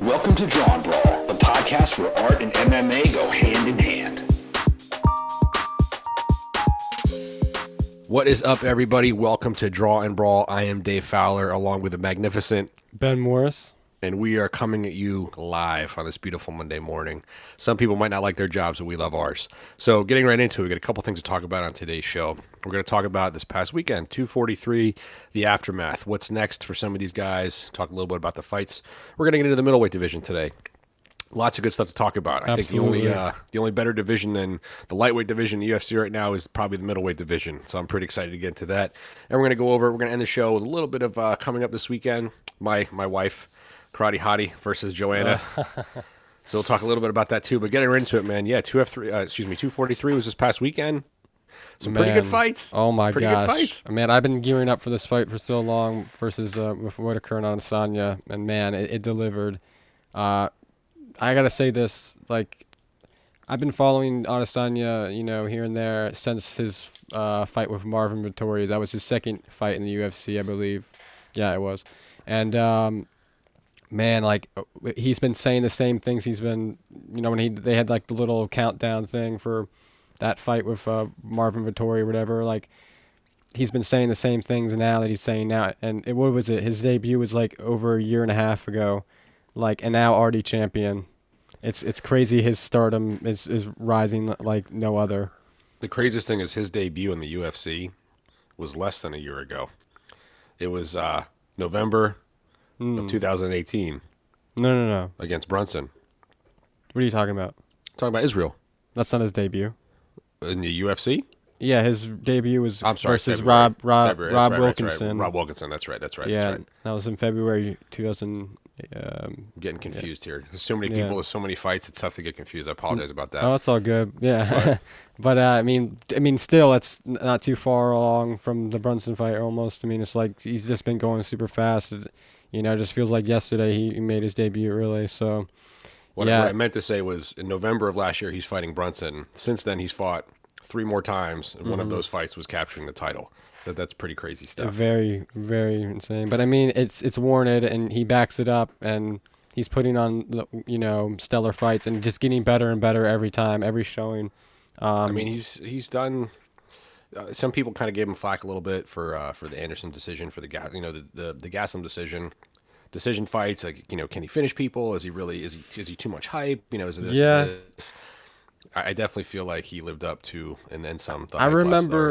Welcome to Draw and Brawl, the podcast where art and MMA go hand in hand. What is up, everybody? Welcome to Draw and Brawl. I am Dave Fowler, along with the magnificent Ben Morris. And we are coming at you live on this beautiful Monday morning. Some people might not like their jobs, but we love ours. So getting right into it, we got a couple things to talk about on today's show. We're going to talk about this past weekend, 243, the aftermath. What's next for some of these guys? Talk a little bit about the fights. We're going to get into the middleweight division today. Lots of good stuff to talk about. I think the only better division than the lightweight division in the UFC right now is probably the middleweight division. So I'm pretty excited to get into that. And we're going to end the show with a little bit of coming up this weekend. My wife, Karate Hottie versus Joanna. So we'll talk a little bit about that too. But getting right into it, man. Yeah, 243 was this past weekend. Some pretty good fights. Oh my pretty gosh. Good fights. Man, I've been gearing up for this fight for so long versus with Whitaker and Adesanya, and man, it delivered. I gotta say this, like, I've been following Adesanya, here and there since his fight with Marvin Vettori. That was his second fight in the UFC, I believe. Yeah, it was. And man, like, he's been saying the same things. He's been, when they had like the little countdown thing for that fight with Marvin Vettori or whatever, like, he's been saying the same things now that he's saying now. And what was it? His debut was like over a year and a half ago, like, and now already champion. It's crazy. His stardom is rising like no other. The craziest thing is his debut in the UFC was less than a year ago. It was November of 2018. No. Against Brunson. What are you talking about? Talking about Israel. That's not his debut. In the UFC? Yeah, his debut was versus February. Rob Right, Wilkinson. Right. Rob Wilkinson, that's right. Yeah, That's right. that was in February 2000. I'm getting confused here. There's so many people, there's so many fights, it's tough to get confused. I apologize about that. Oh, it's all good. Yeah. But I mean, still, it's not too far along from the Brunson fight almost. I mean, it's like he's just been going super fast. It just feels like yesterday he made his debut, really. So, What I meant to say was in November of last year, he's fighting Brunson. Since then, he's fought 3 more times, and one of those fights was capturing the title. So that's pretty crazy stuff. Very, very insane. But I mean, it's warranted, and he backs it up, and he's putting on, stellar fights, and just getting better and better every time, every showing. I mean, he's done. Some people kind of gave him flack a little bit for the Anderson decision, for the Gaslam decision fights. Like, can he finish people? Is he too much hype? Is it this? Yeah. This? I definitely feel like he lived up to and then some. I remember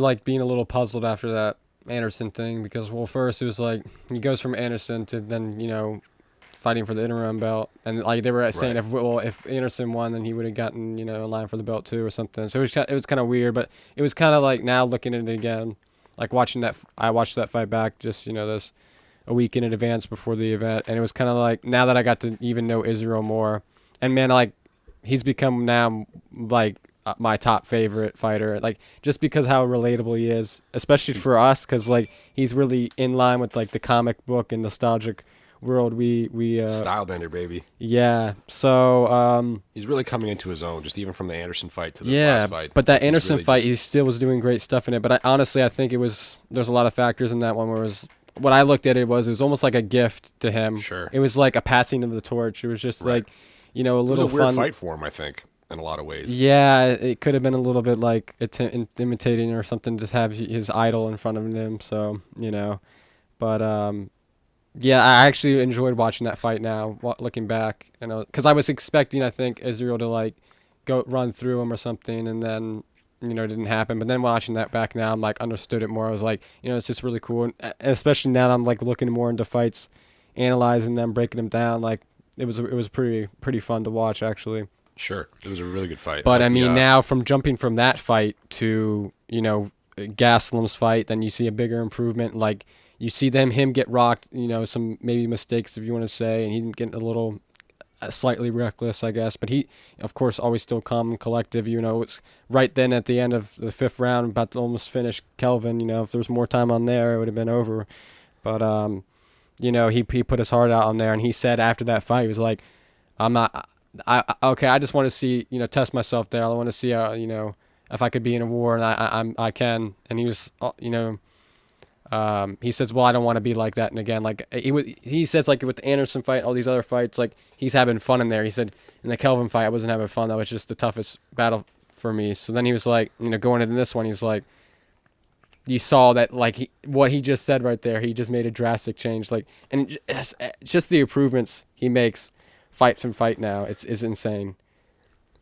like being a little puzzled after that Anderson thing because, well, first it was like he goes from Anderson to then fighting for the interim belt, and like they were saying if Anderson won, then he would have gotten a line for the belt too or something. So it was kind of weird, but it was kind of like now looking at it again, like I watched that fight back just this a week in advance before the event, and it was kind of like now that I got to even know Israel more, and man, like he's become now like my top favorite fighter, like just because how relatable he is, especially for us, because like he's really in line with like the comic book and nostalgic world we style bender, baby. Yeah, so he's really coming into his own, just even from the Anderson fight to this last fight. But that Anderson fight, he still was doing great stuff in it. But I think there's a lot of factors in that one where what I looked at it was almost like a gift to him. Sure, it was like a passing of the torch. It was just like a little it was a weird fun fight for him, I think, in a lot of ways. Yeah, it could have been a little bit like imitating or something, just have his idol in front of him. So but yeah, I actually enjoyed watching that fight now, looking back, because I was expecting, I think, Israel to like go run through him or something, and then it didn't happen. But then watching that back now, I'm like understood it more. I was like, it's just really cool, and especially now I'm like looking more into fights, analyzing them, breaking them down. Like it was pretty fun to watch, actually. Sure, it was a really good fight. But I mean, now from jumping from that fight to Gaslam's fight, then you see a bigger improvement. Like you see him get rocked, some maybe mistakes if you want to say, and he getting a little slightly reckless, I guess. But he, of course, always still calm and collective. It's right then at the end of the 5th round, about to almost finish Kelvin. If there was more time on there, it would have been over. But he put his heart out on there, and he said after that fight, he was like, I just want to see, test myself there. I want to see how, if I could be in a war, and I can. And he was, He says, well, I don't want to be like that. And again, like he says, like with the Anderson fight, all these other fights, like he's having fun in there. He said in the Kelvin fight, I wasn't having fun. That was just the toughest battle for me. So then he was like, going into this one, he's like, you saw that, like what he just said right there. He just made a drastic change. Like, and just the improvements he makes fight from fight now. It's insane.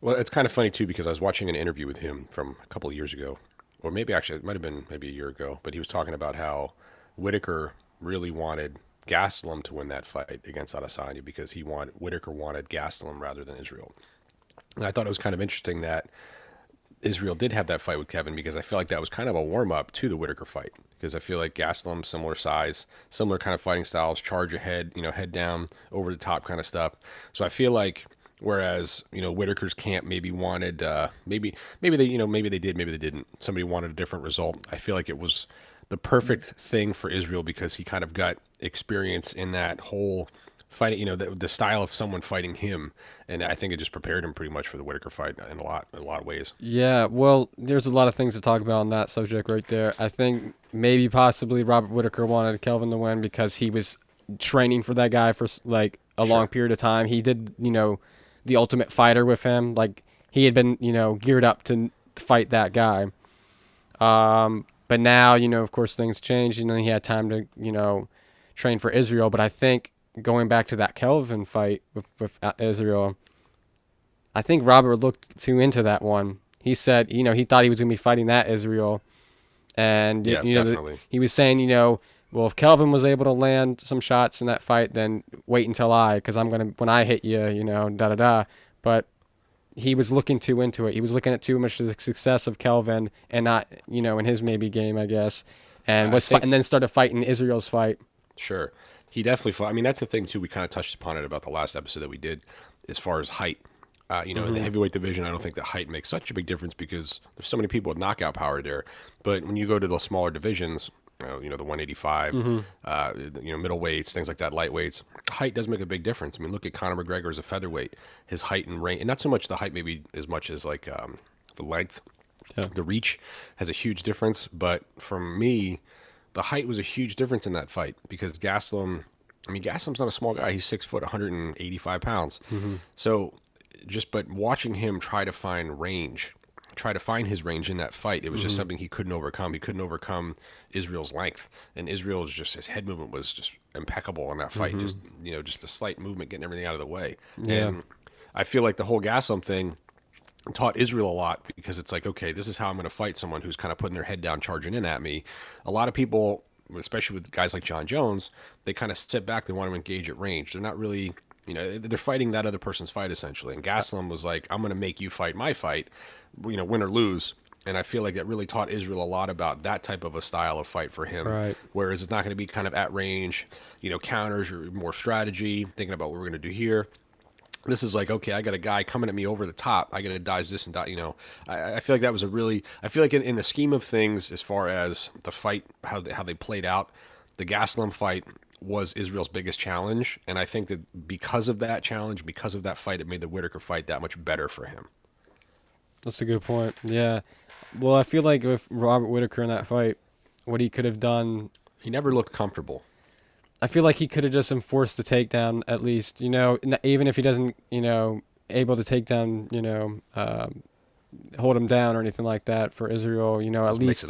Well, it's kind of funny too, because I was watching an interview with him from a couple of years ago, or maybe actually it might have been maybe a year ago, but he was talking about how Whitaker really wanted Gastelum to win that fight against Adesanya because Whitaker wanted Gastelum rather than Israel. And I thought it was kind of interesting that Israel did have that fight with Kevin, because I feel like that was kind of a warm-up to the Whitaker fight, because I feel like Gastelum, similar size, similar kind of fighting styles, charge ahead, head down, over the top kind of stuff. So I feel like whereas, Whitaker's camp maybe wanted, maybe they did, maybe they didn't. Somebody wanted a different result. I feel like it was the perfect thing for Israel because he kind of got experience in that whole fighting, the style of someone fighting him, and I think it just prepared him pretty much for the Whitaker fight in a lot of ways. Yeah, well, there's a lot of things to talk about on that subject right there. I think maybe possibly Robert Whitaker wanted Kelvin to win because he was training for that guy for like a long period of time. He did, the Ultimate Fighter with him. Like he had been, geared up to fight that guy. But now, of course, things changed, and then he had time to, train for Israel. But I think going back to that Kelvin fight with Israel, I think Robert looked too into that one. He said, he thought he was going to be fighting that Israel. And, definitely. He was saying, well, if Kelvin was able to land some shots in that fight, then wait until because I'm going to, when I hit you, da-da-da. But he was looking too into it. He was looking at too much of the success of Kelvin and not, in his maybe game, I guess. And and then started fighting Israel's fight. Sure. He definitely fought. I mean, that's the thing, too. We kind of touched upon it about the last episode that we did as far as height. In the heavyweight division, I don't think that height makes such a big difference because there's so many people with knockout power there. But when you go to the smaller divisions, the 185, middleweights, things like that, lightweights, height does make a big difference. I mean, look at Conor McGregor as a featherweight. His height and range, and not so much the height maybe as much as like the length, the reach has a huge difference. But for me, the height was a huge difference in that fight because Gastelum's not a small guy. He's 6 foot, 185 pounds. So but watching him try to find his range in that fight, it was just something he couldn't overcome. He couldn't overcome Israel's length, and his head movement was just impeccable in that fight. Just the slight movement, getting everything out of the way. Yeah. And I feel like the whole Gastelum thing taught Israel a lot because it's like, okay, this is how I'm going to fight someone who's kind of putting their head down, charging in at me. A lot of people, especially with guys like John Jones, they kind of sit back. They want to engage at range. They're not really, they're fighting that other person's fight essentially. And Gastelum was like, I'm going to make you fight my fight, win or lose. And I feel like that really taught Israel a lot about that type of a style of fight for him. Right. Whereas it's not going to be kind of at range, counters or more strategy, thinking about what we're going to do here. This is like, okay, I got a guy coming at me over the top. I got to dodge this and dodge, I feel like that was I feel like in the scheme of things, as far as the fight, how they played out, the Gastelum fight was Israel's biggest challenge. And I think that because of that challenge, because of that fight, it made the Whitaker fight that much better for him. That's a good point. Yeah. Well, I feel like with Robert Whitaker in that fight, what he could have done, he never looked comfortable. I feel like he could have just enforced the takedown at least, even if he doesn't, able to take down, hold him down or anything like that for Israel, at least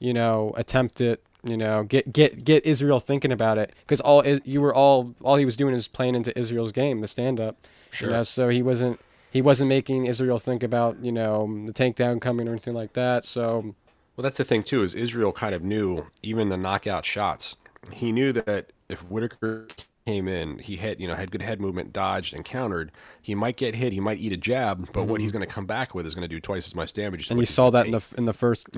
attempt it, get Israel thinking about it, because all he was doing is playing into Israel's game, the stand up. Sure. So he wasn't making Israel think about, the takedown coming or anything like that. So, well, that's the thing too, is Israel kind of knew even the knockout shots. He knew that if Whitaker came in, he had good head movement, dodged and countered, he might get hit, he might eat a jab, but what he's going to come back with is going to do twice as much damage. And you saw that in the first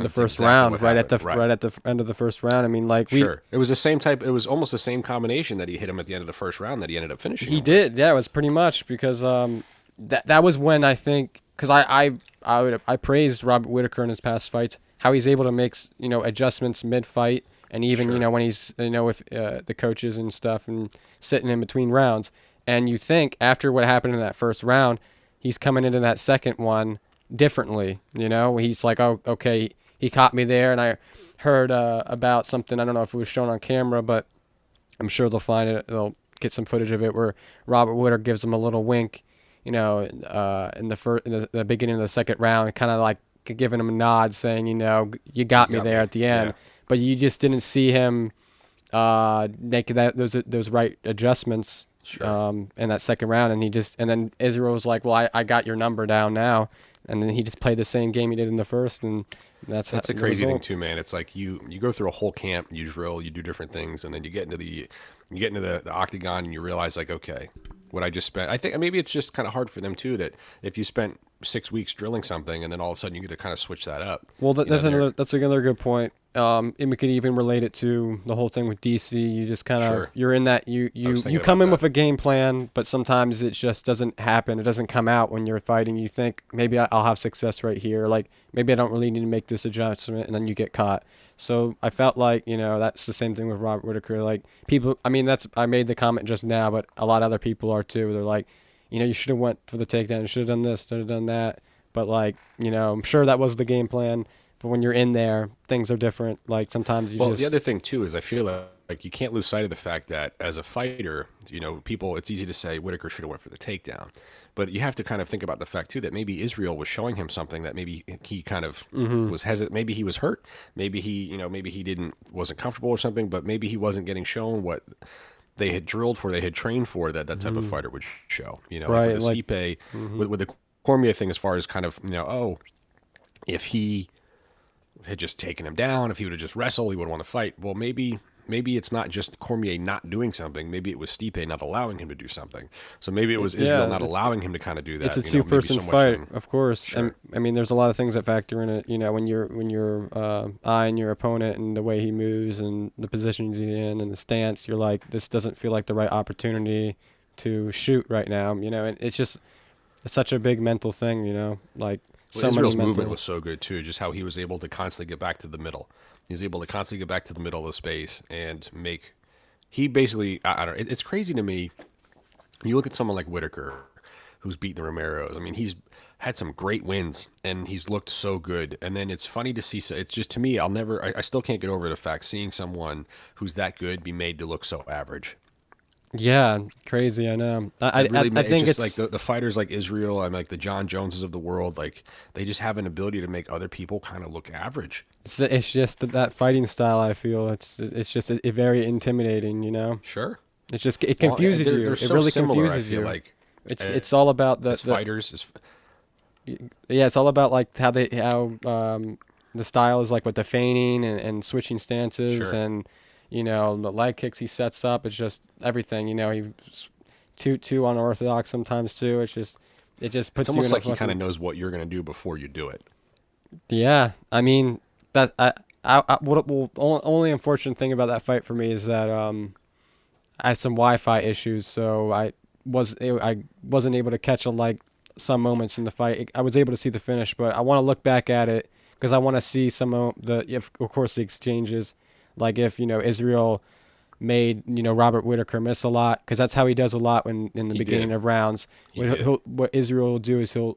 round, right at the end of the first round. I mean, like it was the same type. It was almost the same combination that he hit him at the end of the first round that he ended up finishing. He did, yeah. It was pretty much because that was when I think, because I praised Robert Whitaker in his past fights, how he's able to make adjustments mid fight. And even, when he's, with the coaches and stuff and sitting in between rounds. And you think after what happened in that first round, he's coming into that second one differently. He's like, oh, okay, he caught me there, and I heard about something. I don't know if it was shown on camera, but I'm sure they'll find it. They'll get some footage of it where Robert Whittaker gives him a little wink, in the beginning of the second round, kind of like giving him a nod, saying, you got me there at the end. Yeah. But you just didn't see him make those right adjustments. Sure. In that second round, and then Israel was like, well, I got your number down now, and then he just played the same game he did in the first, and that's a crazy thing too, man. It's like you go through a whole camp, you drill, you do different things, and then you get into the octagon, and you realize, like, okay, what I just spent. I think maybe it's just kind of hard for them too, that if you spent 6 weeks drilling something, and then all of a sudden you get to kind of switch that up. Well, that's another good point. And we could even relate it to the whole thing with DC. You just kind of Sure. you're in that you come in with a game plan, but sometimes it just doesn't happen. It doesn't come out when you're fighting. You think maybe I'll have success right here. Like maybe I don't really need to make this adjustment, and then you get caught. So I felt like that's the same thing with Robert Whittaker. Like people, I mean I made the comment just now, but a lot of other people are too. They're like, you should have went for the takedown. You should have done this. Should have done that. But like I'm sure that was the game plan. But when you're in there, things are different. Like sometimes the other thing too is I feel like you can't lose sight of the fact that as a fighter, people, it's easy to say Whittaker should have went for the takedown, but you have to kind of think about the fact too that maybe Israel was showing him something that maybe he kind of was hesitant. Maybe he was hurt. Maybe he wasn't comfortable or something. But maybe he wasn't getting shown what they had drilled for, they had trained for, that type of fighter would show. Right, with the Stipe, with the Cormier thing, as far as kind of if he had just taken him down, if he would have just wrestled, he would have won the fight. Well, maybe it's not just Cormier not doing something. Maybe it was Stipe not allowing him to do something. So maybe it was Israel not allowing him to kind of do that. It's a two-person fight, of course. Sure. I mean, there's a lot of things that factor in it. When you're eyeing your opponent and the way he moves and the positions he's in and the stance, you're like, this doesn't feel like the right opportunity to shoot right now. And it's such a big mental thing. Like. Well, Israel's movement was so good too, just how he was able to constantly get back to the middle. He was able to constantly get back to the middle of the space and he basically, I don't know, it's crazy to me. You look at someone like Whittaker, who's beaten the Romeros. I mean, he's had some great wins and he's looked so good. And then it's funny to see, it's just, to me, I still can't get over the fact seeing someone who's that good be made to look so average. Yeah, crazy. I know. I think it's like the fighters like Israel and like the John Joneses of the world. Like they just have an ability to make other people kind of look average. It's just that fighting style. I feel it's just very intimidating. Sure. It confuses you. It really confuses you. Like it's all about the fighters. Yeah, it's all about like how the style is, like with the feigning and switching stances. Sure. And the leg kicks he sets up. It's just everything. He's too unorthodox sometimes too. It just puts you in. It's almost like he kind of knows what you're gonna do before you do it. Yeah, I mean that. Only unfortunate thing about that fight for me is that I had some Wi-Fi issues, so I wasn't able to catch some moments in the fight. I was able to see the finish, but I want to look back at it because I want to see some of the exchanges. Like if Israel made Robert Whittaker miss a lot, because that's how he does a lot when in the beginning of rounds. What Israel will do is he'll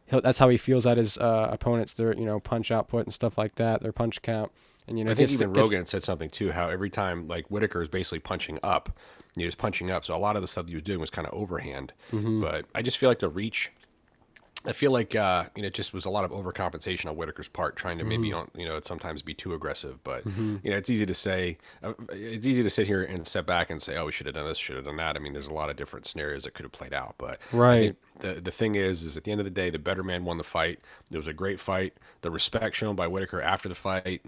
that's how he feels at his opponents, their punch output and stuff like that, their punch count. And I think even Rogan said something too, how every time like Whittaker is basically punching up, he was punching up, so a lot of the stuff he was doing was kind of overhand. But I just feel like the reach. I feel like it just was a lot of overcompensation on Whittaker's part, trying to maybe sometimes be too aggressive. But it's easy to say, it's easy to sit here and step back and say, oh, we should have done this, should have done that. I mean, there's a lot of different scenarios that could have played out. But right. I think the thing is at the end of the day, the better man won the fight. It was a great fight. The respect shown by Whittaker after the fight,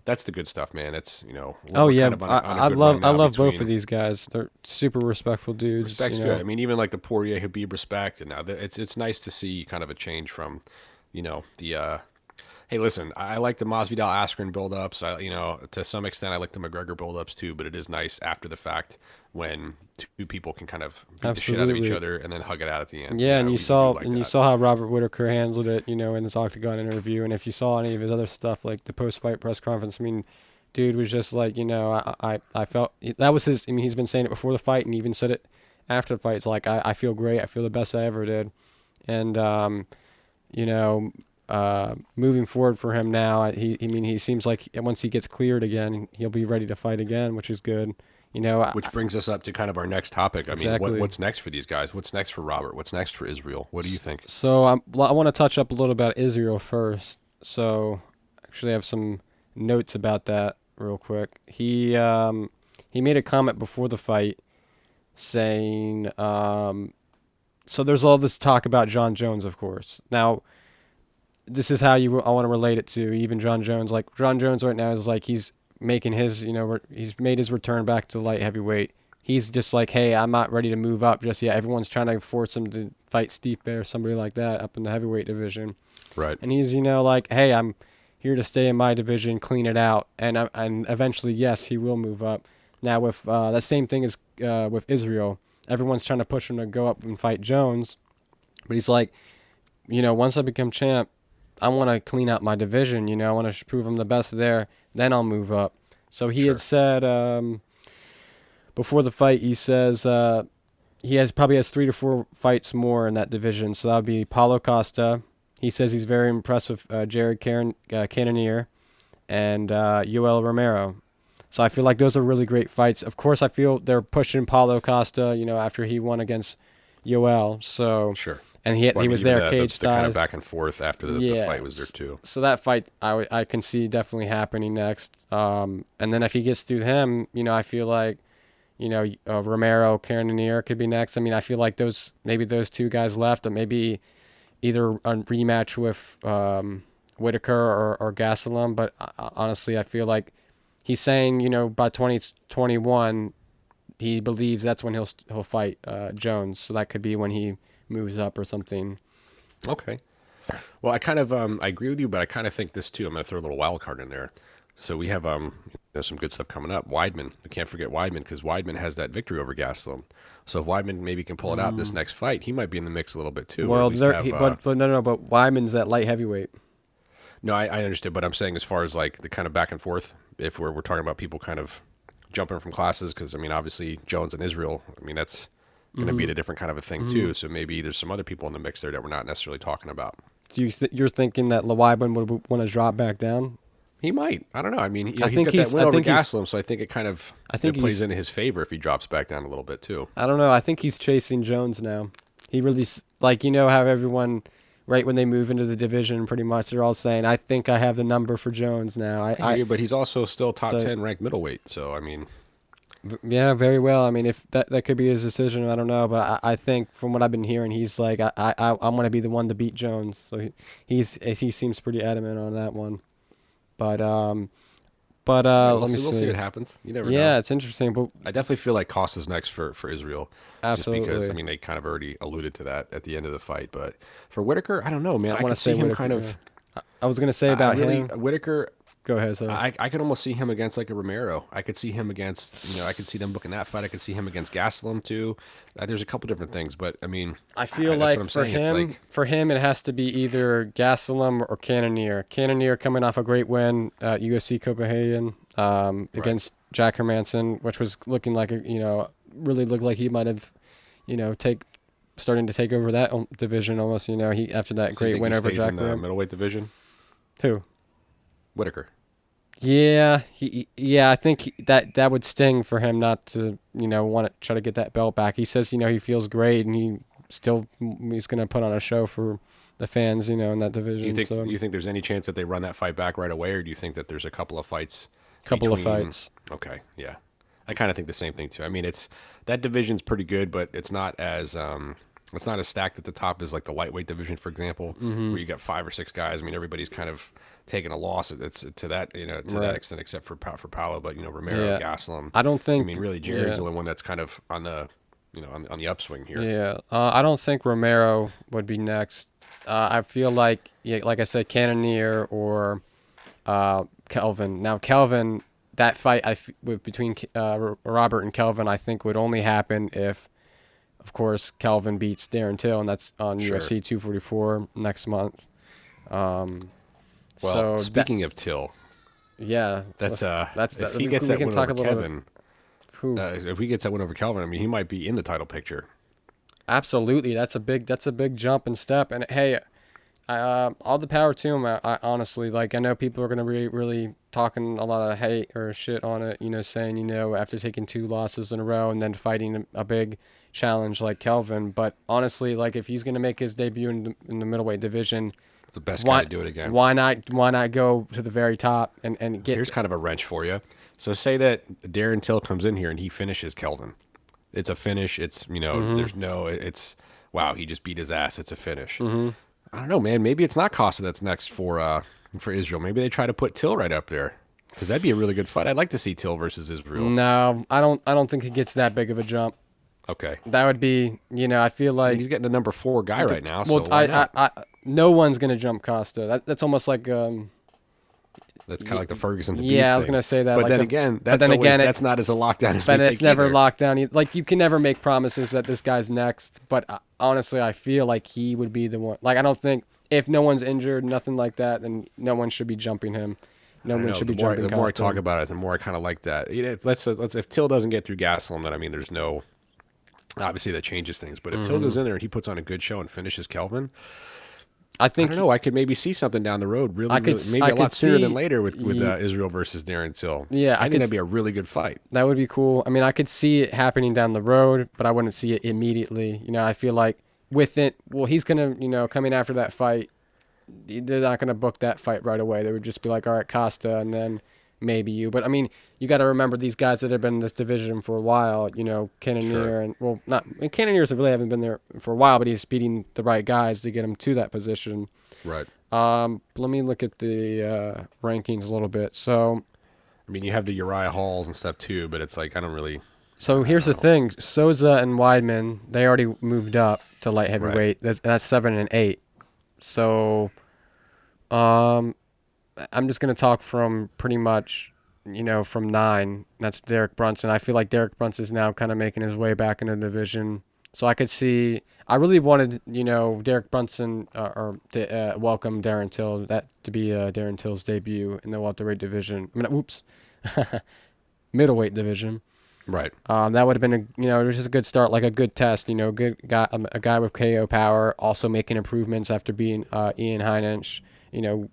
that's the good stuff, man. It's Oh yeah, kind of I love both of these guys. They're super respectful dudes. Respect's good. I mean, even like the Poirier Habib respect, and now it's nice to see kind of a change from, the. Hey, listen, I like the Masvidal Askren build-ups. To some extent, I like the McGregor build-ups too. But it is nice after the fact when two people can kind of beat the shit out of each other and then hug it out at the end. Yeah, and you saw how Robert Whittaker handled it, in his Octagon interview. And if you saw any of his other stuff, like the post-fight press conference, I mean, dude was just like, I felt that was his. I mean, he's been saying it before the fight and even said it after the fight. It's like I feel great. I feel the best I ever did, and moving forward for him now, he seems like once he gets cleared again, he'll be ready to fight again, which is good. Which brings us up to kind of our next topic. I Exactly. mean, what's next for these guys? What's next for Robert? What's next for Israel? What do you think? So I want to touch up a little about Israel first. So actually, I have some notes about that real quick. He made a comment before the fight saying, so there's all this talk about John Jones, of course. Now, this is how I want to relate it to even John Jones. Like John Jones right now is like he's making his, he's made his return back to light heavyweight. He's just like, hey, I'm not ready to move up just yet. Everyone's trying to force him to fight Stipe or somebody like that up in the heavyweight division. Right. And he's, like, hey, I'm here to stay in my division, clean it out. And eventually, yes, he will move up. Now, with that same thing is with Israel. Everyone's trying to push him to go up and fight Jones. But he's like, once I become champ, I want to clean out my division. I want to prove I'm the best there. Then I'll move up. So he had said before the fight, he says he probably has 3 to 4 fights more in that division. So that would be Paulo Costa. He says he's very impressed with Jared Cannonier and Yoel Romero. So I feel like those are really great fights. Of course, I feel they're pushing Paulo Costa, after he won against Yoel. So sure. And he was there cage the kind of back and forth after the fight was there too. So that fight I can see definitely happening next. And then if he gets through him, I feel like, Romero, Cannonier could be next. I mean, I feel like maybe those two guys left, or maybe either a rematch with Whitaker or Gastelum. But honestly, I feel like he's saying, by 2021, he believes that's when he'll fight Jones. So that could be when he moves up or something. Okay. Well, I kind of I agree with you, but I kind of think this too. I'm going to throw a little wild card in there. So we have some good stuff coming up. Weidman, we can't forget Weidman because Weidman has that victory over Gastelum. So if Weidman maybe can pull it out this next fight, he might be in the mix a little bit too. Well, but Weidman's at light heavyweight. No, I understand, but I'm saying as far as like the kind of back and forth, if we're talking about people kind of jumping from classes, because I mean obviously Jones and Israel, I mean that's going to be a different kind of a thing too. So maybe there's some other people in the mix there that we're not necessarily talking about. Do you're thinking that Weidman would want to drop back down? He might. I don't know. I mean, he's got that win over Gastelum, so I think it kind of plays into his favor if he drops back down a little bit too. I don't know. I think he's chasing Jones now. He really how everyone right when they move into the division, pretty much they're all saying, "I think I have the number for Jones now." But he's also still top 10 ranked middleweight, so I mean. Yeah, very well. I mean, if that could be his decision, I don't know, but I think from what I've been hearing, he's like, I'm gonna be the one to beat Jones. So he seems pretty adamant on that one. But let me see. We'll see what happens. You never know. Yeah, it's interesting, but I definitely feel like Costa's next for Israel. Absolutely. Just because I mean they kind of already alluded to that at the end of the fight, but for Whitaker, I don't know, man. I can see him Whitaker, kind of. I was gonna say about him. Whitaker. Go ahead, sir. I could almost see him against like a Romero. I could see him against, I could see them booking that fight. I could see him against Gastelum too. There's a couple different things, but I mean, I feel like for him, it has to be either Gastelum or Cannonier. Cannonier coming off a great win at UFC Copenhagen against Jack Hermanson, which was looking like really looked like he might have, starting to take over that division almost. He after that great win over Jack. In the middleweight division. Who? Whitaker. Yeah, I think that would sting for him not to, want to try to get that belt back. He says, he feels great and he's going to put on a show for the fans, in that division. Do you think there's any chance that they run that fight back right away, or do you think that there's a couple of fights? Okay, yeah. I kind of think the same thing too. I mean, that division's pretty good, but it's not as stacked at the top as like the lightweight division, for example, where you got 5 or 6 guys. I mean, everybody's kind of taking a loss. It's to that that extent, except for Paolo, but Romero, Gastelum. I don't think. I mean, really, Jerry's the only one that's kind of on the on the upswing here. Yeah, I don't think Romero would be next. I feel like like I said, Cannonier or Kelvin. Now Kelvin, that fight between Robert and Kelvin, I think would only happen if, of course, Kelvin beats Darren Till, and that's on UFC 244 next month. Well, speaking of Till, yeah, that's if he gets that win over Kelvin. If he gets that win over Kelvin, I mean, he might be in the title picture. Absolutely, that's a big jump and step. And hey, All the power to him. I honestly, like, I know people are gonna be really talking a lot of hate or shit on it. Saying after taking 2 losses in a row and then fighting a big challenge like Kelvin. But honestly, like, if he's gonna make his debut in the middleweight division, It's the best guy to do it against. Why not go to the very top and get? Here's kind of a wrench for you. So say that Darren Till comes in here and he finishes Kelvin. It's a finish. It's there's no. It's wow. He just beat his ass. It's a finish. Mm-hmm. I don't know, man. Maybe it's not Costa that's next for Israel. Maybe they try to put Till right up there because that'd be a really good fight. I'd like to see Till versus Israel. No, I don't think he gets that big of a jump. Okay. That would be, I feel like he's getting the number 4 guy right now. Well, so why not? no one's gonna jump Costa. That's almost like That's kind of like the Ferguson. I was gonna say that. But like then again, that's not as a lockdown as. But it's never either. locked down. Like, you can never make promises that this guy's next. But honestly, I feel like he would be the one. Like, I don't think if no one's injured, nothing like that, then no one should be jumping him. No one should be jumping. The more I talk about it, the more I kind of like that. Let's if Till doesn't get through Gastelum, then I mean, there's no. Obviously, that changes things. But if Till goes in there and he puts on a good show and finishes Kelvin, I don't know. I could maybe see something down the road. Maybe a lot sooner than later with Israel versus Darren Till. Yeah, I think that'd be a really good fight. That would be cool. I mean, I could see it happening down the road, but I wouldn't see it immediately. I feel like with it, he's gonna, coming after that fight, they're not gonna book that fight right away. They would just be like, all right, Costa, and then maybe you. But I mean, you got to remember these guys that have been in this division for a while. Cannonier and Cannonier's really haven't been there for a while, but he's beating the right guys to get him to that position. Right. Let me look at the rankings a little bit. So, I mean, you have the Uriah Halls and stuff too, but it's like I don't really. So here's the thing: Souza and Weidman, they already moved up to light heavyweight. Right. That's 7 and 8. So, I'm just gonna talk from pretty much, from 9. That's Derek Brunson. I feel like Derek Brunson's now kind of making his way back into the division. So I could see. I really wanted, Derek Brunson to welcome Darren Till. That to be Darren Till's debut in the welterweight division. Middleweight division. Right. That would have been it was just a good start, like a good test. Good guy, a guy with KO power, also making improvements after being Ian Heinench. Now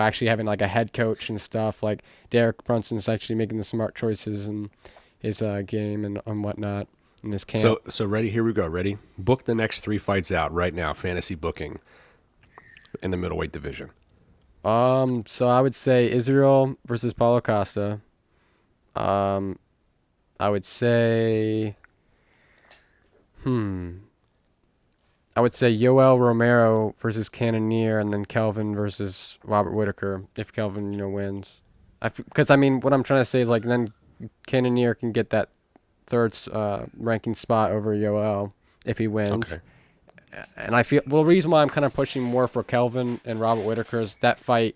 actually having like a head coach and stuff. Like Derek Brunson's actually making the smart choices in his game and whatnot in his camp. So ready? Here we go. Ready? Book the next 3 fights out right now. Fantasy booking in the middleweight division. So I would say Israel versus Paulo Costa. I would say, I would say Yoel Romero versus Cannonier, and then Kelvin versus Robert Whitaker if Kelvin, wins. Because I mean, what I'm trying to say is like then Cannonier can get that 3rd ranking spot over Yoel if he wins. Okay. And I feel the reason why I'm kind of pushing more for Kelvin and Robert Whitaker is that fight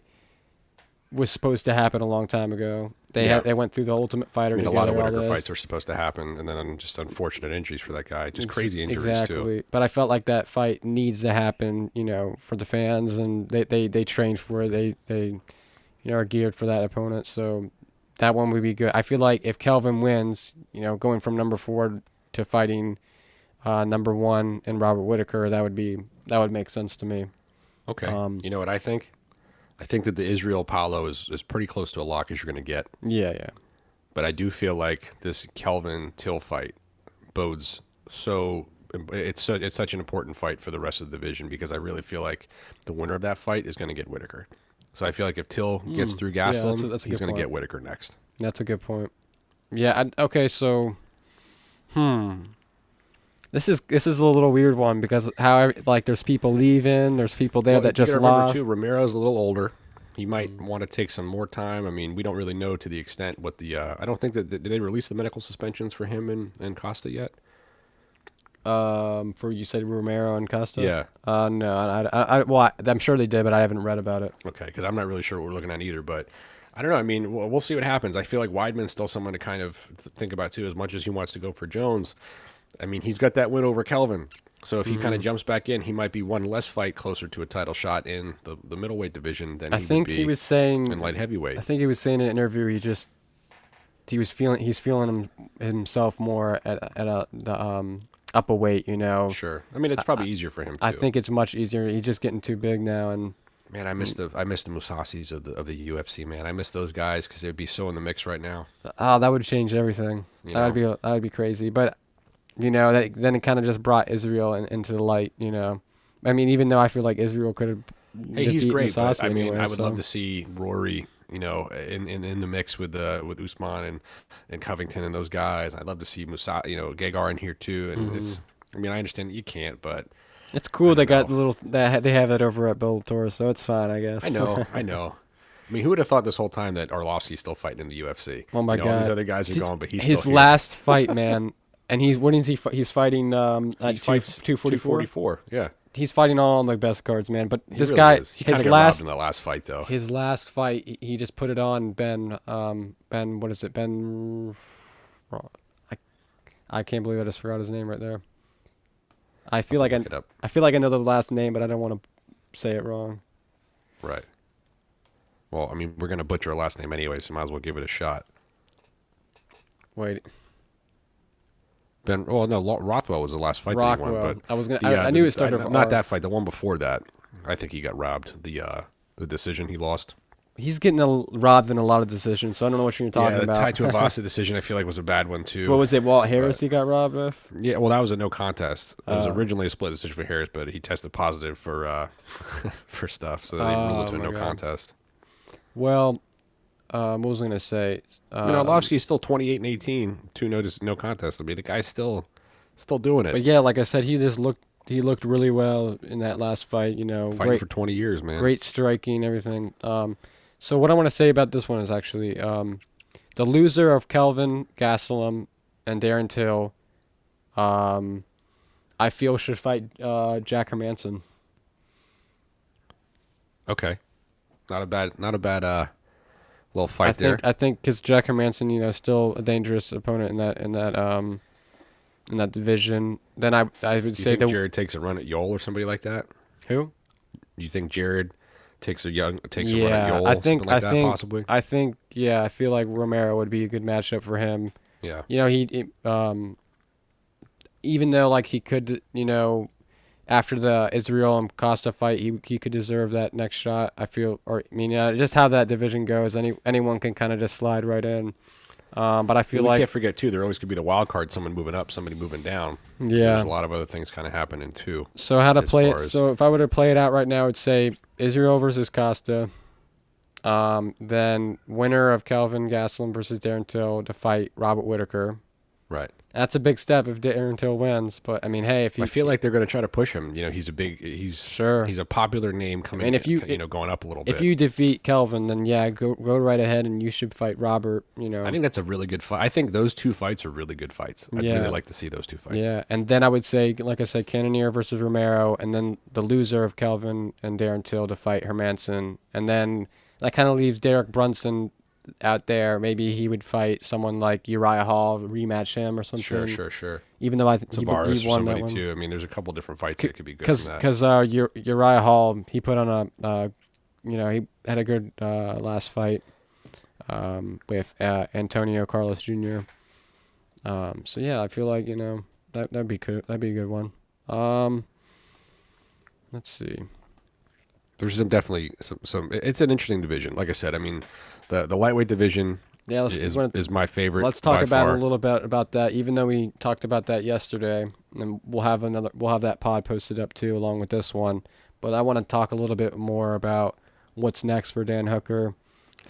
was supposed to happen a long time ago. They went through the Ultimate Fighter. I mean, a lot of Whitaker fights were supposed to happen, and then just unfortunate injuries for that guy. Just crazy injuries too. But I felt like that fight needs to happen, for the fans, and they trained for it. They are geared for that opponent. So that one would be good. I feel like if Kelvin wins, going from number 4 to fighting number 1 and Robert Whitaker, that would make sense to me. Okay. You know what I think? I think that the Israel Paulo is pretty close to a lock as you're going to get. Yeah. But I do feel like this Kelvin Till fight bodes so. It's such an important fight for the rest of the division because I really feel like the winner of that fight is going to get Whitaker. So I feel like if Till gets through Gastelum, he's going to get Whitaker next. That's a good point. Yeah. Okay. So, This is a little weird one because there's people leaving, there's people there that just lost. Too, Romero's a little older. He might want to take some more time. I mean, we don't really know to the extent what the. I don't think that did they release the medical suspensions for him and Costa yet. For you said Romero and Costa. Yeah. No, I'm sure they did, but I haven't read about it. Okay, because I'm not really sure what we're looking at either, but. I don't know. I mean, we'll see what happens. I feel like Weidman's still someone to kind of think about too, as much as he wants to go for Jones. I mean, he's got that win over Kelvin. So if he kind of jumps back in, he might be one less fight closer to a title shot in the middleweight division than he was saying in light heavyweight. I think he was saying in an interview he's feeling himself more at the up a weight, you know. Sure. I mean, it's probably easier for him too. I think it's much easier. He's just getting too big now, and man, I miss the Musasis of the UFC. Man, I miss those guys because they'd be so in the mix right now. that would change everything. That'd be crazy. But you know, then it kind of just brought Israel into the light. You know, I mean, even though I feel like Israel could have. Hey, he's great. Musasi But, I mean, anyway, I would love to see Rory, you know, in the mix with Usman and Covington and those guys. I'd love to see Gegard in here too. And it's, I mean, I understand that you can't, but it's cool. They got they have that over at Bellator, so it's fine, I guess. I know. I mean, who would have thought this whole time that Arlovsky's still fighting in the UFC? Oh my God! All these other guys are gone, but he's his still here. last fight, man. And he's fighting He fights 244. Yeah. He's fighting all on the best cards, man. But He this really guy, is. He kind his of got robbed last in the last fight, though. his last fight, he just put it on Ben. What is it? Ben. I can't believe I just forgot his name right there. I feel like I know the last name, but I don't want to say it wrong. Right. Well, I mean, we're gonna butcher a last name anyway, so might as well give it a shot. Wait. Rothwell was the last fight that he won, but I knew it started with not R. that fight. The one before that, I think he got robbed. The decision he lost. He's getting robbed in a lot of decisions, so I don't know what you're talking about. The Tai Tuivasa decision, I feel like, was a bad one too. What was it? Walt Harris he got robbed of? Yeah, well, that was a no contest. It was originally a split decision for Harris, but he tested positive for for stuff, so they ruled it to a no contest. Well, what was I gonna say? Arlovsky's still 28-18, two no contest. I mean, the guy's still doing it. But yeah, like I said, he looked really well in that last fight. You know, fighting for 20 years, man. Great striking, everything. So what I want to say about this one is actually the loser of Kelvin Gastelum and Darren Till, I feel should fight Jack Hermanson. Okay, not a bad little fight there. I think because Jack Hermanson, you know, still a dangerous opponent in that division. Then I would say that Jared takes a run at Yoel or somebody like that. Who? You think Jared takes a run at Yoel? Possibly. I think I feel like Romero would be a good matchup for him. Yeah. You know, even though like he could, you know, after the Israel and Costa fight, he could deserve that next shot. I feel, just how that division goes, anyone can kind of just slide right in. But I feel like we can't forget too, there always could be the wild card, someone moving up, somebody moving down. Yeah, there's a lot of other things kind of happening too. So how to play it? So if I were to play it out right now, I'd say Israel versus Costa. Then winner of Kelvin Gastelum versus Darren Till to fight Robert Whitaker. Right. That's a big step if Darren Till wins, but I mean, hey, I feel like they're going to try to push him. You know, he's a popular name coming. And if going up a little bit. If you defeat Kelvin, then go right ahead, and you should fight Robert. You know, I think that's a really good fight. I think those two fights are really good fights. I'd really like to see those two fights. Yeah, and then I would say, like I said, Cannonier versus Romero, and then the loser of Kelvin and Darren Till to fight Hermanson, and then that kind of leaves Derek Brunson out there. Maybe he would fight someone like Uriah Hall, rematch him or something. Sure. Even though I think he won that one too. I mean, there's a couple different fights that could be good. Because Uriah Hall, he put on he had a good last fight with Antonio Carlos Jr. So yeah, I feel like that'd be good. That'd be a good one. Let's see. There's definitely some. It's an interesting division. Like I said, I mean, the lightweight division is my favorite. Let's talk about a little bit about that. Even though we talked about that yesterday, and we'll have that pod posted up too, along with this one. But I want to talk a little bit more about what's next for Dan Hooker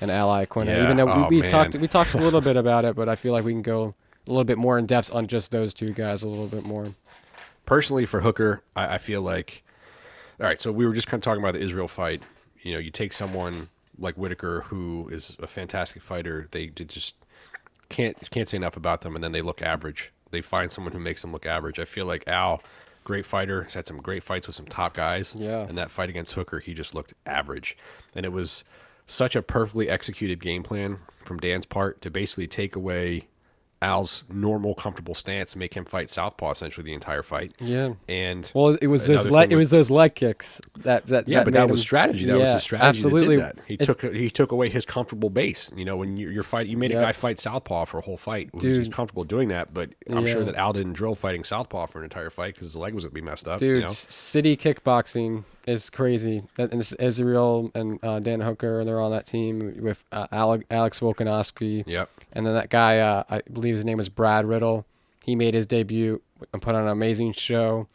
and Ally Quinn. Yeah. Even though we talked a little bit about it, but I feel like we can go a little bit more in depth on just those two guys a little bit more. Personally, for Hooker, I feel like. All right, so we were just kind of talking about the Israel fight. You know, you take someone like Whitaker, who is a fantastic fighter. They just can't say enough about them, and then they look average. They find someone who makes them look average. I feel like Al, great fighter, has had some great fights with some top guys. Yeah. And that fight against Hooker, he just looked average. And it was such a perfectly executed game plan from Dan's part to basically take away Al's normal, comfortable stance, make him fight southpaw essentially the entire fight. Yeah. And Well, it was those leg kicks that yeah, that but made that was him, strategy. That was yeah, his strategy absolutely. that did that. He took away his comfortable base. You know, when you're fighting, you made a Yep. guy fight southpaw for a whole fight. He's Dude. comfortable doing that, but I'm sure Yeah. that Al didn't drill fighting southpaw for an entire fight because his leg was going to be messed up. Dude, You know? city kickboxing is crazy. And it's Israel and Dan Hooker, and they're on that team with Alex Volkanovski. Yep. And then that guy, I believe his name was Brad Riddle. He made his debut and put on an amazing show,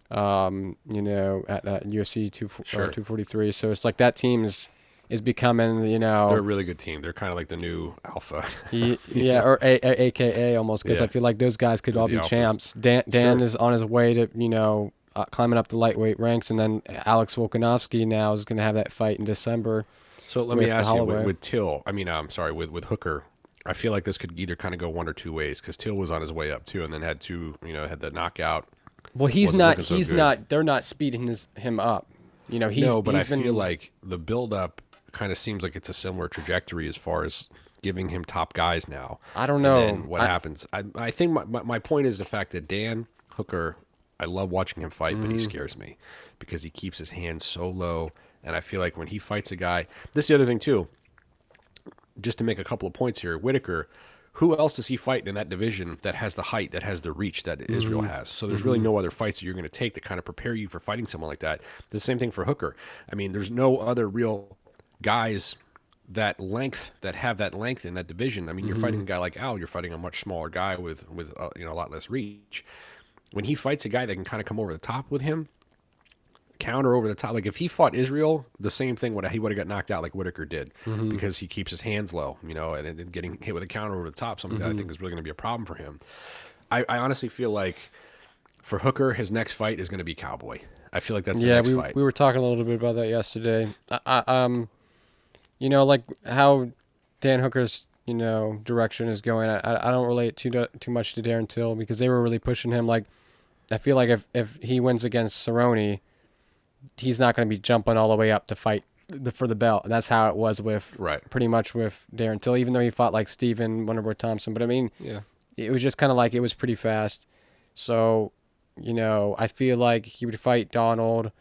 you know, at UFC 243. So it's like that team is becoming, you know. They're a really good team. They're kind of like the new alpha. Yeah, or AKA almost, because Yeah. I feel like those guys could all The be alphas. champs. Dan Sure. is on his way to, you know, climbing up the lightweight ranks, and then Alex Volkanovski now is going to have that fight in December. So let me with ask you, Holloway. with Till, I mean, I'm sorry, with Hooker, I feel like this could either kind of go one or two ways because Till was on his way up too, and then had the knockout. Well, he's Wasn't not. looking so He's good. not. They're not speeding him up. You know, No, but I been, feel like the build-up kind of seems like it's a similar trajectory as far as giving him top guys now. I don't And know. then what happens? I think my point is the fact that Dan Hooker, I love watching him fight, but he scares me because he keeps his hands so low. And I feel like when he fights a guy, this is the other thing too, just to make a couple of points here, Whitaker, who else does he fight in that division that has the height, that has the reach that Israel has? So there's really no other fights that you're going to take to kind of prepare you for fighting someone like that. The same thing for Hooker. I mean, there's no other real guys that have that length in that division. I mean, you're fighting a guy like Al, you're fighting a much smaller guy with a lot less reach. When he fights a guy that can kind of come over the top with him, counter over the top. Like if he fought Israel, the same thing he would have got knocked out like Whitaker did because he keeps his hands low, you know, and then getting hit with a counter over the top, something that I think is really going to be a problem for him. I honestly feel like for Hooker, his next fight is going to be Cowboy. I feel like that's the next fight. we were talking a little bit about that yesterday. You know, like how Dan Hooker's, you know, direction is going. I don't relate too much to Darren Till because they were really pushing him. Like, I feel like if he wins against Cerrone, he's not going to be jumping all the way up to fight for the belt. And that's how it was with pretty much with Darren Till, even though he fought like Steven Wonderboy Thompson. But I mean, yeah, it was just kind of like it was pretty fast. So, you know, I feel like he would fight Donald.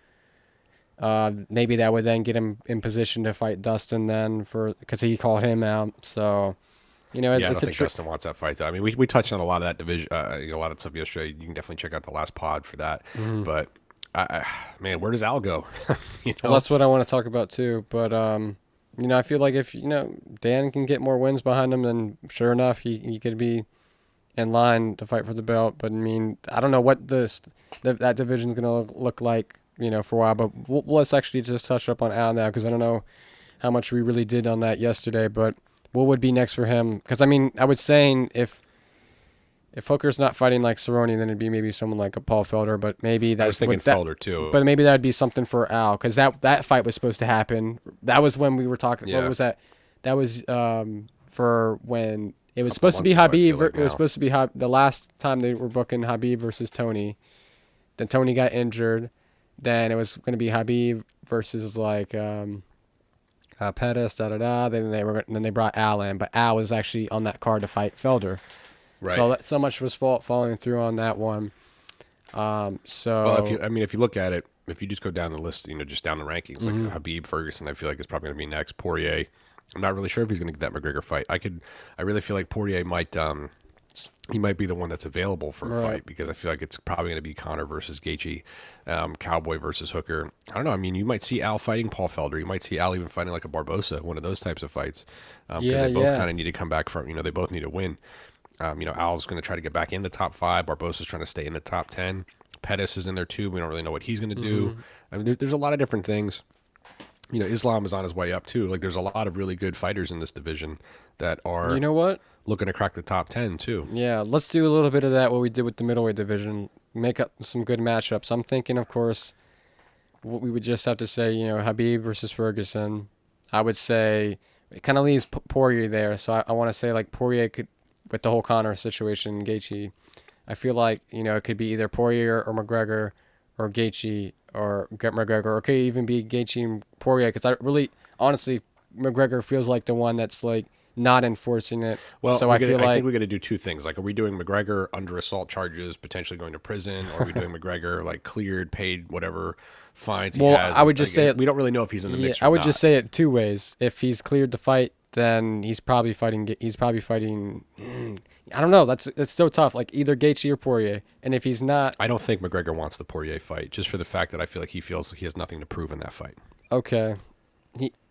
Maybe that would then get him in position to fight Dustin then because he called him out. So, you know, I don't think Dustin wants that fight though. I mean, we touched on a lot of that division, a lot of stuff yesterday. You can definitely check out the last pod for that. But man, where does Al go? You know? Well, that's what I want to talk about too. But you know, I feel like if Dan can get more wins behind him, then sure enough, he could be in line to fight for the belt. But I mean, I don't know what that division is going to look like, you know, for a while. But let's actually just touch up on Al now because I don't know how much we really did on that yesterday. But what would be next for him? Because I mean, I was saying if Hooker's not fighting like Cerrone, then it'd be maybe someone like a Paul Felder. But maybe that I was thinking Felder too. But maybe that'd be something for Al because that fight was supposed to happen. That was when we were talking. Yeah. What was that? That was for when it was Couple supposed to be months ago, I Habib. feel like It was now. supposed to be the last time they were booking Habib versus Tony. Then Tony got injured. Then it was going to be Habib versus like Pettis. Then they brought Al in, but Al was actually on that card to fight Felder. Right. So much was falling through on that one. Well, if you look at it, if you just go down the list, you know, just down the rankings, like Habib, Ferguson, I feel like it's probably going to be next. Poirier, I'm not really sure if he's going to get that McGregor fight. I really feel like Poirier might be the one that's available for a fight because I feel like it's probably going to be Conor versus Gaethje, Cowboy versus Hooker. I don't know. I mean, you might see Al fighting Paul Felder. You might see Al even fighting like a Barbosa, one of those types of fights. Because they both kind of need to come back from, you know, they both need to win. You know, Al's going to try to get back in the top 5. Barbosa's trying to stay in the top 10. Pettis is in there too. We don't really know what he's going to do. I mean, there's a lot of different things. You know, Islam is on his way up too. Like, there's a lot of really good fighters in this division that are, you know what, looking to crack the top 10 too. Yeah, let's do a little bit of that. What we did with the middleweight division, make up some good matchups. I'm thinking, of course, we would just have to say, you know, Habib versus Ferguson. I would say it kind of leaves Poirier there, so I want to say like Poirier could, with the whole Conor situation, Gaethje. I feel like, you know, it could be either Poirier or McGregor or Gaethje or McGregor, or it could even be Gaethje and Poirier, because I really, honestly, McGregor feels like the one that's like not enforcing it. Well, so I feel like I think we got to do two things. Like, are we doing McGregor under assault charges, potentially going to prison, or are we doing McGregor like cleared, paid whatever fines he has? I would just say it. We don't really know if he's in the mix. Or I would not. just say it two ways. If he's cleared to fight, then he's probably fighting. I don't know. It's so tough. Like either Gaethje or Poirier. And if he's not, I don't think McGregor wants the Poirier fight, just for the fact that I feel like he feels like he has nothing to prove in that fight. okay,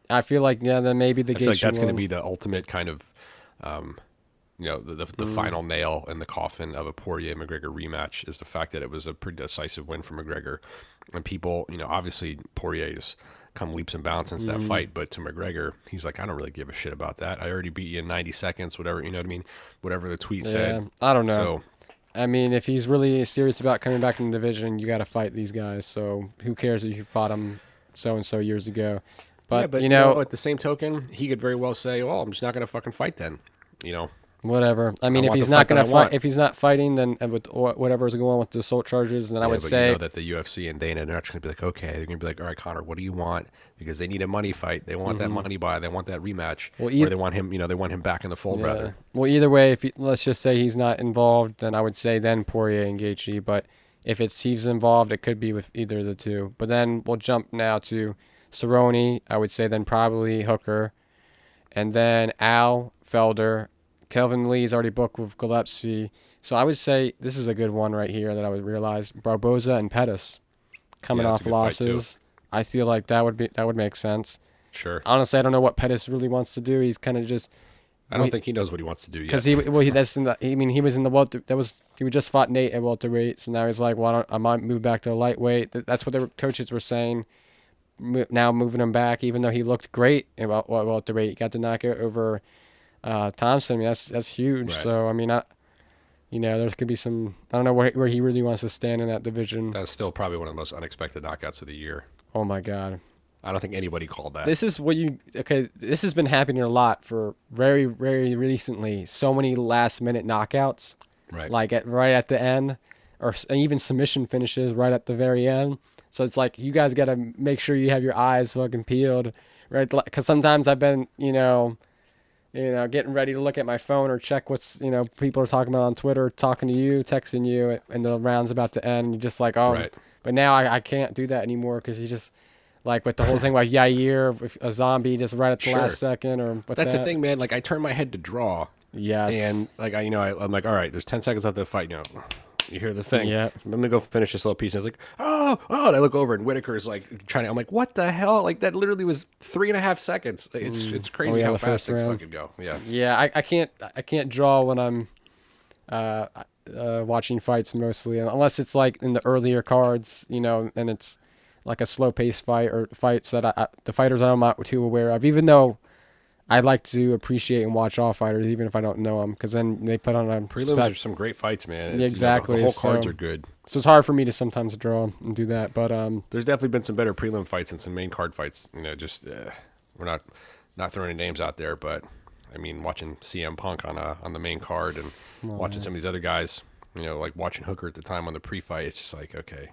I feel like then maybe the I feel like Gaethje that's going to one. be the ultimate kind of, the final nail in the coffin of a Poirier McGregor rematch is the fact that it was a pretty decisive win for McGregor, and people, obviously Poirier's come leaps and bounds since that fight, but to McGregor, he's like, I don't really give a shit about that. I already beat you in 90 seconds, whatever, you know what I mean? Whatever the tweet said. I don't know. So, I mean, if he's really serious about coming back in the division, you got to fight these guys. So who cares if you fought him so and so years ago? But, at the same token, he could very well say, well, I'm just not going to fucking fight then, whatever. I mean, if want he's the not fight that going I to want. fight, if he's not fighting, then with whatever's going on with the assault charges, then I would but say you know that the UFC and Dana, they're not going to be like, okay, they're going to be like, all right, Connor, what do you want? Because they need a money fight. They want that money buy. They want that rematch. Well, or they want him, they want him back in the fold, rather. Well, either way, let's just say he's not involved, then I would say then Poirier and Gaethje. But if he's involved, it could be with either of the two. But then we'll jump now to Cerrone. I would say then probably Hooker, and then Al Felder. Kelvin Lee's already booked with Gillespie. So I would say this is a good one right here that I would realize. Barboza and Pettis coming that's a off good fight, too. losses. I feel like that would make sense. Sure. Honestly, I don't know what Pettis really wants to do. He's kind of just I don't think he knows what he wants to do yet. because he was in the welter. He just fought Nate at welterweight, so now he's like, well, I might move back to lightweight. That's what the coaches were saying. Now moving him back, even though he looked great at welterweight, he got the knockout over Thompson. I mean, that's huge. Right. So I mean, there could be some. I don't know where he really wants to stand in that division. That's still probably one of the most unexpected knockouts of the year. Oh my God. I don't think anybody called that. This is this has been happening a lot for very, very recently. So many last minute knockouts, right. like right at the end, or even submission finishes right at the very end. So it's like you guys got to make sure you have your eyes fucking peeled, right? Because sometimes I've been, getting ready to look at my phone or check what's, people are talking about on Twitter, talking to you, texting you, and the round's about to end. And you're just like, oh, Right. But now I can't do that anymore because he just. Like with the whole thing about Yair, a zombie just right at the last second, or that's the thing, man. Like I turn my head to draw, Yes. and like I'm like, all right, there's 10 seconds left of the fight. You hear the thing. Yeah. I'm gonna go finish this little piece. And it's like, oh, and I look over, and Whitaker's like trying to. I'm like, what the hell? Like that literally was 3.5 seconds. Like, it's crazy how the fast first things round. fucking go. Yeah. Yeah, I can't draw when I'm watching fights mostly, unless it's like in the earlier cards, and it's like a slow-paced fight or fights that the fighters I'm not too aware of, even though I like to appreciate and watch all fighters, even if I don't know them, because then they put on a Prelims are some great fights, man. Yeah, exactly. The whole cards So- are good. So it's hard for me to sometimes draw and do that, but There's definitely been some better prelim fights and some main card fights. We're not throwing any names out there, but I mean, watching CM Punk on the main card and watching some of these other guys, like watching Hooker at the time on the pre-fight, it's just like, okay,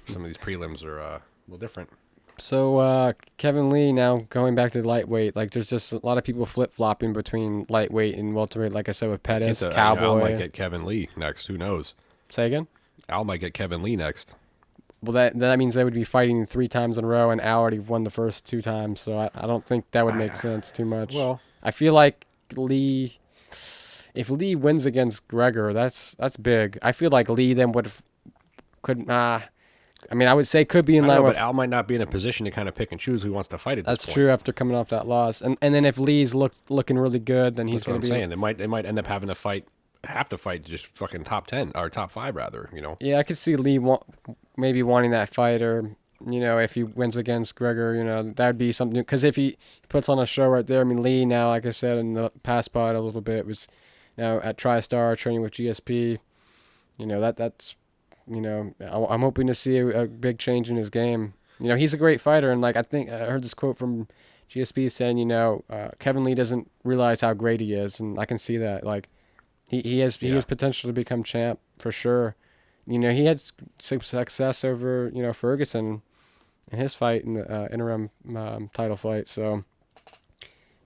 some of these prelims are a little different. So Kevin Lee now going back to lightweight, like there's just a lot of people flip-flopping between lightweight and welterweight, like I said with Pettis, Cowboy. Al might get Kevin Lee next. Who knows? Say again? Al might get Kevin Lee next. Well, that means they would be fighting 3 times in a row, and Al already won the first 2 times, so I don't think that would make sense too much. Well, I feel like if Lee wins against Gregor, that's big. I feel like Lee then I would say could be in line with. But Al might not be in a position to kind of pick and choose who wants to fight at this point. That's true after coming off that loss, and then if Lee's looking really good, then he's That's what going I'm to be. saying. They might end up having to fight, just fucking top 10 or top 5 rather. Yeah, I could see Lee maybe wanting that fight, or if he wins against Gregor, that'd be something. Because if he puts on a show right there, I mean Lee now, like I said in the past pod a little bit, was now at TriStar training with GSP. That's I'm hoping to see a big change in his game. He's a great fighter, and like I think I heard this quote from GSP saying, Kevin Lee doesn't realize how great he is, and I can see that. Like he has potential to become champ for sure. He had some success over Ferguson in his fight in the interim title fight. So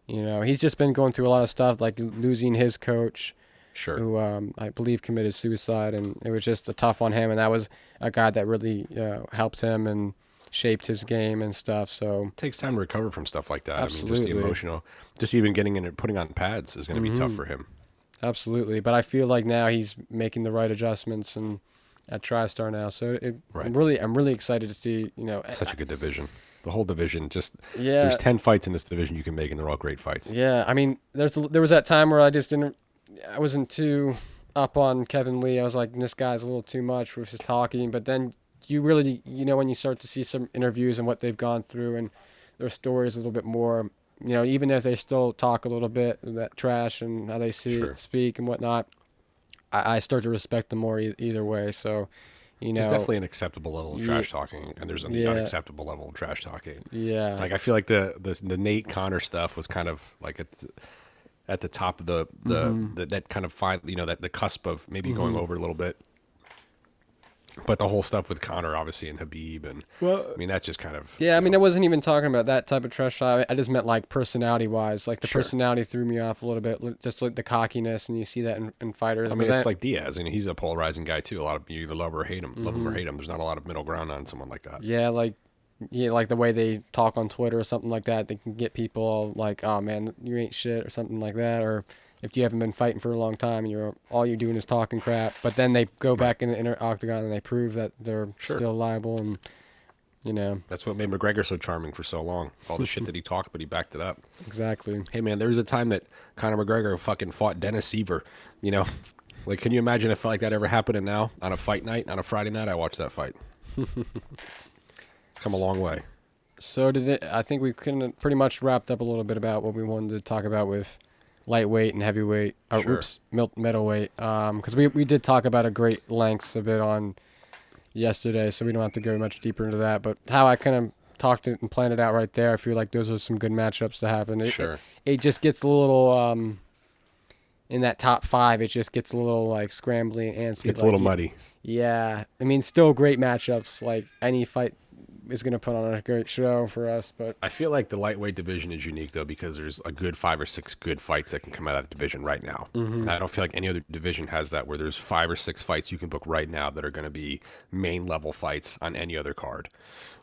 He's just been going through a lot of stuff, like losing his coach, Sure. who I believe committed suicide, and it was just a tough on him. And that was a guy that really helped him and shaped his game and stuff. So It takes time to recover from stuff like that. I mean, just the Absolutely. emotional, just even getting in and putting on pads is going to be tough for him. absolutely, but I feel like now he's making the right adjustments and at TriStar now. So Right. I'm really excited to see. Such a good division. The whole division, just Yeah. there's 10 fights in this division you can make, and they're all great fights. Yeah, I mean, there was that time where I wasn't too up on Kevin Lee. I was like, this guy's a little too much with his talking. But then you really, when you start to see some interviews and what they've gone through and their stories a little bit more, even if they still talk a little bit that trash and how they Sure. speak and whatnot, I start to respect them more either way. So, There's definitely an acceptable level of trash talking, and there's an Yeah. unacceptable level of trash talking. yeah, Like, I feel like the Nate Connor stuff was kind of like at the top of the that kind of fine, that the cusp of maybe going over a little bit. But the whole stuff with Connor, obviously, and Habib, and I mean, that's just kind of Yeah, I mean, I wasn't even talking about that type of trash talk. I just meant like personality-wise. Like the Sure. personality threw me off a little bit, just like the cockiness, and you see that in fighters. I But mean, then- it's like Diaz, and he's a polarizing guy too. A lot of you either love or hate him, love him or hate him. There's not a lot of middle ground on someone like that. yeah, like the way they talk on Twitter or something like that. They can get people all like, "Oh man, you ain't shit" or something like that. Or if you haven't been fighting for a long time and all you're doing is talking crap, but then they go back in the inner octagon and they prove that they're Sure. still liable, and That's what made McGregor so charming for so long. All the shit that he talked, but he backed it up. exactly. Hey man, there was a time that Conor McGregor fucking fought Dennis Seaver. Like, can you imagine if like that ever happened? Now on a fight night, on a Friday night, I watched that fight. It's come a long way. So I think we pretty much wrapped up a little bit about what we wanted to talk about with lightweight and heavyweight. Sure. Middleweight. Because we did talk about a great lengths a bit on yesterday, so we don't have to go much deeper into that. But how I kind of talked it and planned it out right there, I feel like those are some good matchups to happen. Sure. It just gets a little in that top 5. It just gets a little like scrambling and It's a little muddy. Yeah, I mean, still great matchups. Like any fight is going to put on a great show for us, but I feel like the lightweight division is unique though, because there's a good 5 or 6 good fights that can come out of the division right now. And I don't feel like any other division has that, where there's 5 or 6 fights you can book right now that are going to be main level fights on any other card.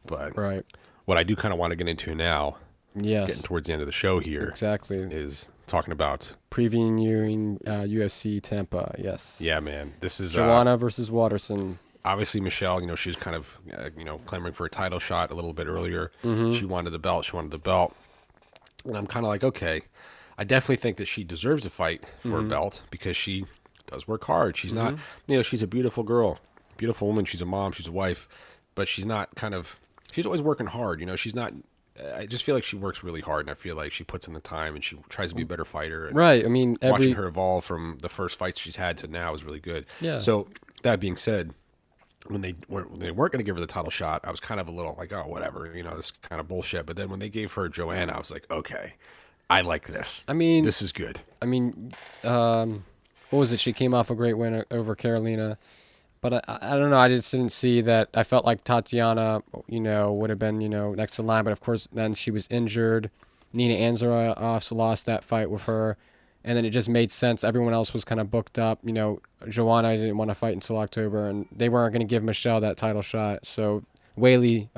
But right. what I do kind of want to get into now, Yes. getting towards the end of the show here, Exactly. is talking about Previewing UFC Tampa. Yes. yeah, man. This is Joanna versus Waterson. obviously Michelle. She was kind of clamoring for a title shot a little bit earlier. She wanted the belt. And I'm kind of like, okay, I definitely think that she deserves a fight for a belt, because she does work hard. She's not, she's a beautiful girl, beautiful woman. She's a mom, she's a wife, but she's not she's always working hard. She's not, I just feel like she works really hard, and I feel like she puts in the time and she tries to be a better fitter. And Right. I mean, watching her evolve from the first fights she's had to now is really good. Yeah. So that being said, when they weren't going to give her the title shot, I was kind of a little like, oh, whatever, this kind of bullshit. But then when they gave her Joanna, I was like, okay, I like this. I mean, This is good. what was it? She came off a great win over Carolina, but I don't know. I just didn't see that. I felt like Tatiana, would have been, next in line. But of course, then she was injured. Nina Anzara also lost that fight with her. And then it just made sense. Everyone else was kind of booked up. Joanna didn't want to fight until October, and they weren't going to give Michelle that title shot. So Zhang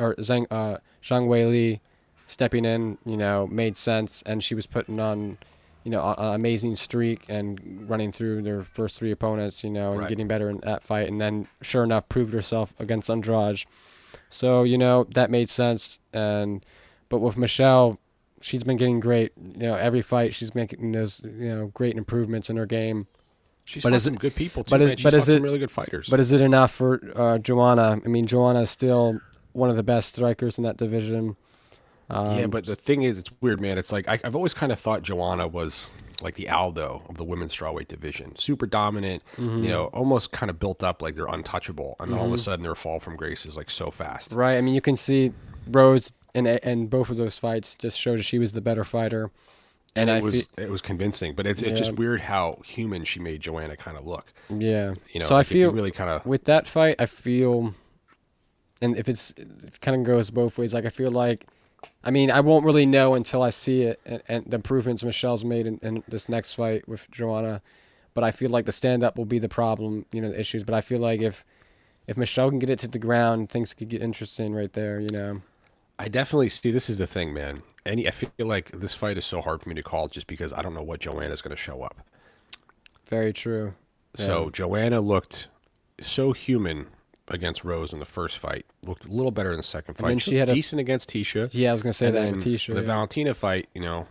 Weili stepping in, made sense, and she was putting on, an amazing streak and running through their first 3 opponents, and Right. getting better in that fight. And then, sure enough, proved herself against Andrade. So, that made sense. But with Michelle, she's been getting great. Every fight she's making those, great improvements in her game. She's But fought is some it- good people too. but is- Man. She's but fought is some it- really good fighters. But is it enough for Joanna? I mean, Joanna is still one of the best strikers in that division. Yeah, but the thing is, it's weird, man. It's like I've always kind of thought Joanna was like the Aldo of the women's strawweight division. Super dominant, almost kind of built up like they're untouchable. And then all of a sudden their fall from grace is like so fast. Right. I mean, you can see Rose in both of those fights just showed that she was the better fighter. And I it was convincing. But it's just weird how human she made Joanna kind of look. Yeah. like So I if you feel really kind of with that fight, I feel, and if it kind of goes both ways, like I feel like I mean, I won't really know until I see it and the improvements Michelle's made in this next fight with Joanna. But I feel like the stand-up will be the problem, the issues. But I feel like if Michelle can get it to the ground, things could get interesting right there. I definitely see. This is the thing, man. I feel like this fight is so hard for me to call just because I don't know what Joanna's going to show up. Very true. So Yeah. Joanna looked so human against Rose in the first fight. Looked a little better in the second fight. then she had decent against Tisha. Yeah, I was gonna say And that then with Tisha. the Yeah. Valentina fight, it Oh,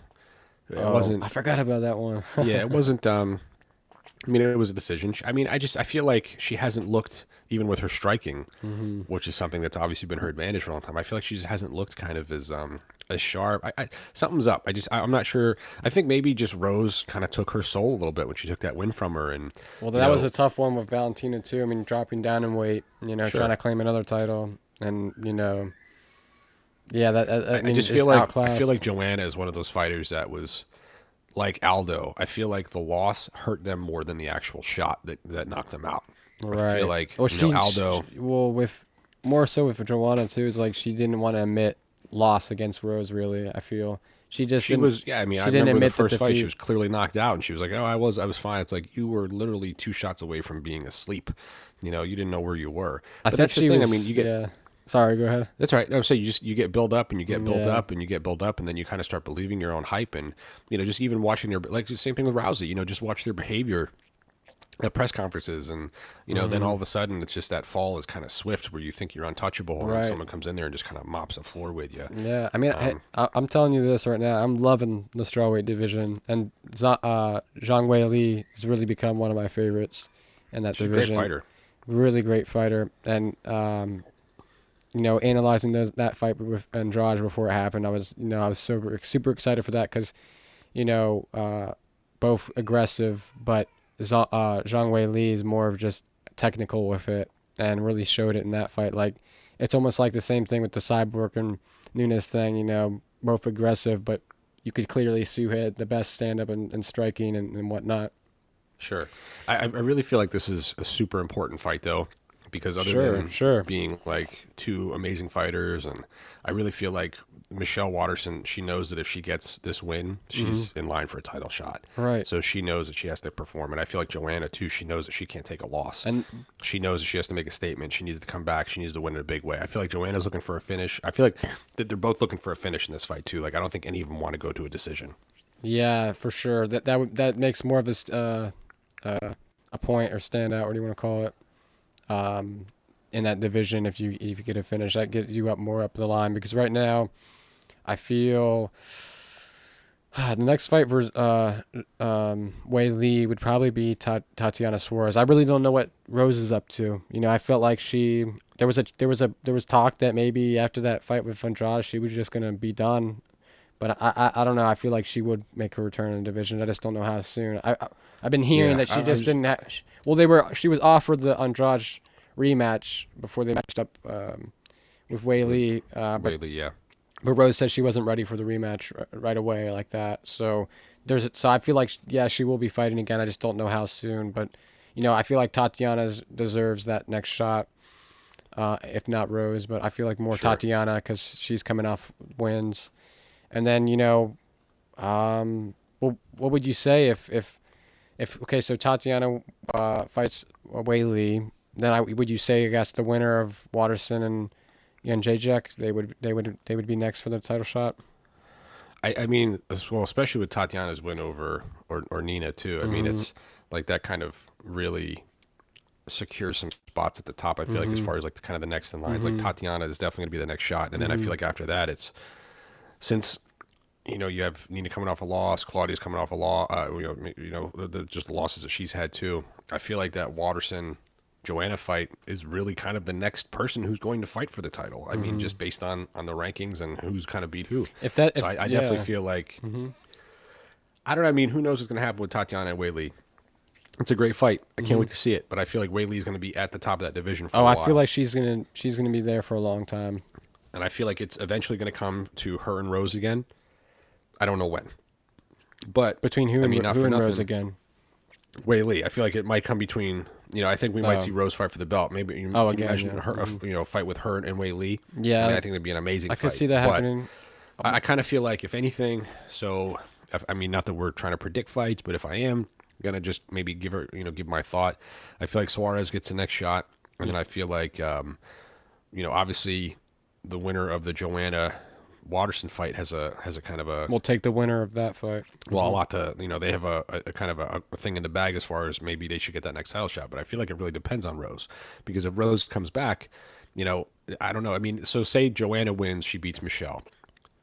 wasn't. I forgot about that one. Yeah, it wasn't. I mean, it was a decision. I feel like she hasn't looked, even with her striking, which is something that's obviously been her advantage for a long time. I feel like she just hasn't looked kind of as sharp. Something's up. I'm not sure. I think maybe just Rose kind of took her soul a little bit when she took that win from her. And Well, that was a tough one with Valentina too. I mean, dropping down in weight, Sure. trying to claim another title, and yeah, I mean, just it's feel like outclassed. Joanna is one of those fighters that was like Aldo. I feel like the loss hurt them more than the actual shot that knocked them out. Right. I feel like Well, Aldo. well, with more so with Joanna too, is like she didn't want to admit loss against Rose. Really, I feel she just She didn't- was, yeah. I mean, she I didn't remember the admit the first fight. She defeat. was clearly knocked out, and she was like, "Oh, I was fine." It's like you were literally 2 shots away from being asleep. You didn't know where you were. I But think that's the she thing. was. I mean, you get. Yeah. Sorry, go ahead. That's right. I'm saying you get build up and you get build Yeah. up and you get build up, and then you kind of start believing your own hype, and just even watching their, like, the same thing with Rousey. Just watch their behavior at press conferences, and then all of a sudden it's just that fall is kind of swift where you think you're untouchable, and then Right. someone comes in there and just kind of mops the floor with you. Yeah, I mean, I'm telling you this right now. I'm loving the strawweight division, and Zhang Wei Li has really become one of my favorites in that She's a division. great fighter. Really great fighter, and analyzing that fight with Andrade before it happened, I was super excited for that because, both aggressive, but Zhang Wei Li is more of just technical with it, and really showed it in that fight. Like, it's almost like the same thing with the Cyborg and Nunes thing. Both aggressive, but you could clearly see who had the best stand up and striking and whatnot. Sure. I really feel like this is a super important fight, though, because other than Sure. being like 2 amazing fighters, and I really feel like Michelle Waterson, she knows that if she gets this win, she's in line for a title shot. Right. So she knows that she has to perform. And I feel like Joanna, too, she knows that she can't take a loss. And She knows that she has to make a statement. She needs to come back. She needs to win in a big way. I feel like Joanna's looking for a finish. I feel like that they're both looking for a finish in this fight, too. Like, I don't think any of them want to go to a decision. yeah, for sure. That makes more of a point or standout, what do you want to call it? In that division, if you get a finish, that gets you more up the line. Because right now, I feel the next fight for Wei Li would probably be Tatiana Suarez. I really don't know what Rose is up to. I felt like there was talk that maybe after that fight with Andrade, she was just gonna be done. But I don't know. I feel like she would make her return in the division. I just don't know how soon. I've been hearing that she just didn't. She was offered the Andrade rematch before they matched up with Wei Li. Wei Li, yeah. But Rose said she wasn't ready for the rematch right away like that. So I feel like she will be fighting again. I just don't know how soon. But I feel like Tatiana deserves that next shot, if not Rose. But I feel like more Sure. Tatiana because she's coming off wins. And then what would you say if okay, so Tatiana fights Wei Li, then would you say, I guess, the winner of Waterson and Jacek, they would be next for the title shot? I mean, especially with Tatiana's win over or Nina too. I mean, it's like that kind of really secures some spots at the top. I feel like as far as like the kind of the next in line, it's like Tatiana is definitely gonna be the next shot, and then I feel like after that, it's since you have Nina coming off a loss, Claudia's coming off a loss. Just the losses that she's had too. I feel like that Waterson Joanna fight is really kind of the next person who's going to fight for the title. I mean, just based on the rankings and who's kind of beat who. I definitely feel like I don't know. I mean, who knows what's going to happen with Tatiana and Wei Li? It's a great fight. I can't wait to see it. But I feel like Wei Li is going to be at the top of that division for a while. I feel like she's gonna be there for a long time. And I feel like it's eventually going to come to her and Rose again. I don't know when. But Between who and Rose again? Wei Li. I feel like it might come between. I think we might see Rose fight for the belt. Maybe can you imagine her, fight with her and Wei Li. Yeah, I think it'd be an amazing fight. I could see that happening. I kind of feel like if anything, I mean, not that we're trying to predict fights, but if I am gonna just maybe give my thought, I feel like Suarez gets the next shot, and then I feel like, obviously, the winner of the Joanna Waterson fight has a kind of a We'll take the winner of that fight. well, a lot to they have a kind of a thing in the bag as far as maybe they should get that next title shot, but I feel like it really depends on Rose, because if Rose comes back, I don't know. I mean, so say Joanna wins, she beats Michelle.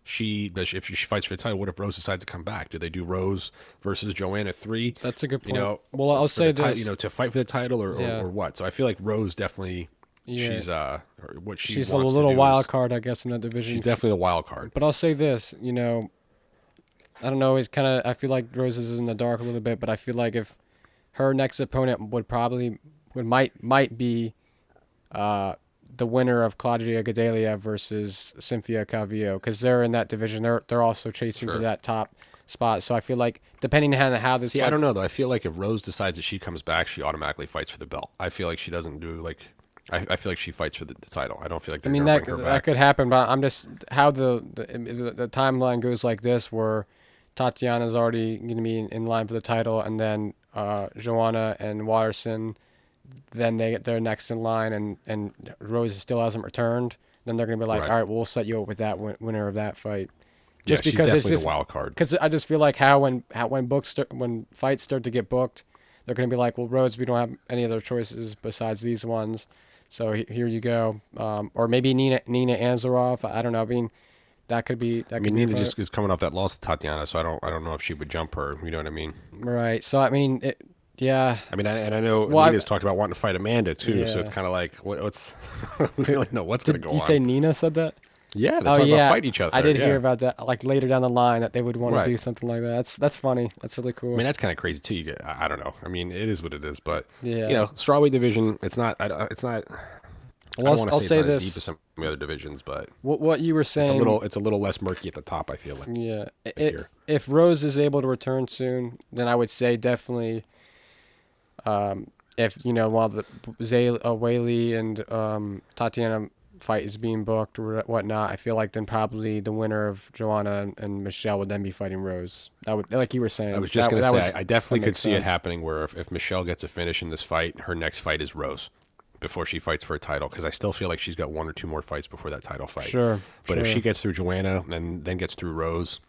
If she fights for the title, what if Rose decides to come back? Do they do Rose versus Joanna 3? That's a good point. Well, I'll say this. To fight for the title or what? So I feel like Rose definitely. Yeah. She's a little wild card, I guess, in that division. She's definitely a wild card. But I'll say this, I don't know. I feel like Rose is in the dark a little bit, but I feel like if her next opponent might be the winner of Claudia Gadelha versus Cynthia Calvillo, because they're in that division. They're also chasing for that top spot. So I feel like depending on how this. I don't know though. I feel like if Rose decides that she comes back, she automatically fights for the belt. I feel like she doesn't do like. I feel like she fights for the title. I don't feel like they're going to bring her back. That could happen, but I'm just how the timeline goes like this, where Tatiana's already going to be in line for the title, and then Joanna and Waterson, then they're next in line, and Rose still hasn't returned. Then they're going to be like, all right, we'll set you up with that winner of that fight. Just she's because definitely it's the wild card. Because I just feel like when fights start to get booked, they're going to be like, well, Rose, we don't have any other choices besides these ones. So here you go, or maybe Nina Ansaroff. I don't know. I mean, that could be. Nina just is coming off that loss to Tatiana, so I don't know if she would jump her. You know what I mean? Right. So I mean, yeah. I mean, I know Nina's talked about wanting to fight Amanda too. Yeah. So it's kind of like what's we don't really know what's going to go on. Did you say Nina said that? Yeah, they're talking about fighting each other. I did hear about that, like later down the line, that they would want to do something like that. That's funny. That's really cool. I mean, that's kind of crazy too. I don't know. I mean, it is what it is, but yeah, strawweight division. It's not. It's not. Well, I'll say it's not this. As deep as some of the other divisions, but what you were saying, it's a little less murky at the top. I feel like. Yeah, if Rose is able to return soon, then I would say definitely. If while the Weili and Tatiana fight is being booked or whatnot, I feel like then probably the winner of Joanna and Michelle would then be fighting Rose. That would, like you were saying. I was just going to say, I definitely could see it happening where if Michelle gets a finish in this fight, her next fight is Rose before she fights for a title, because I still feel like she's got 1 or 2 more fights before that title fight. Sure. But if she gets through Joanna and then gets through Rose,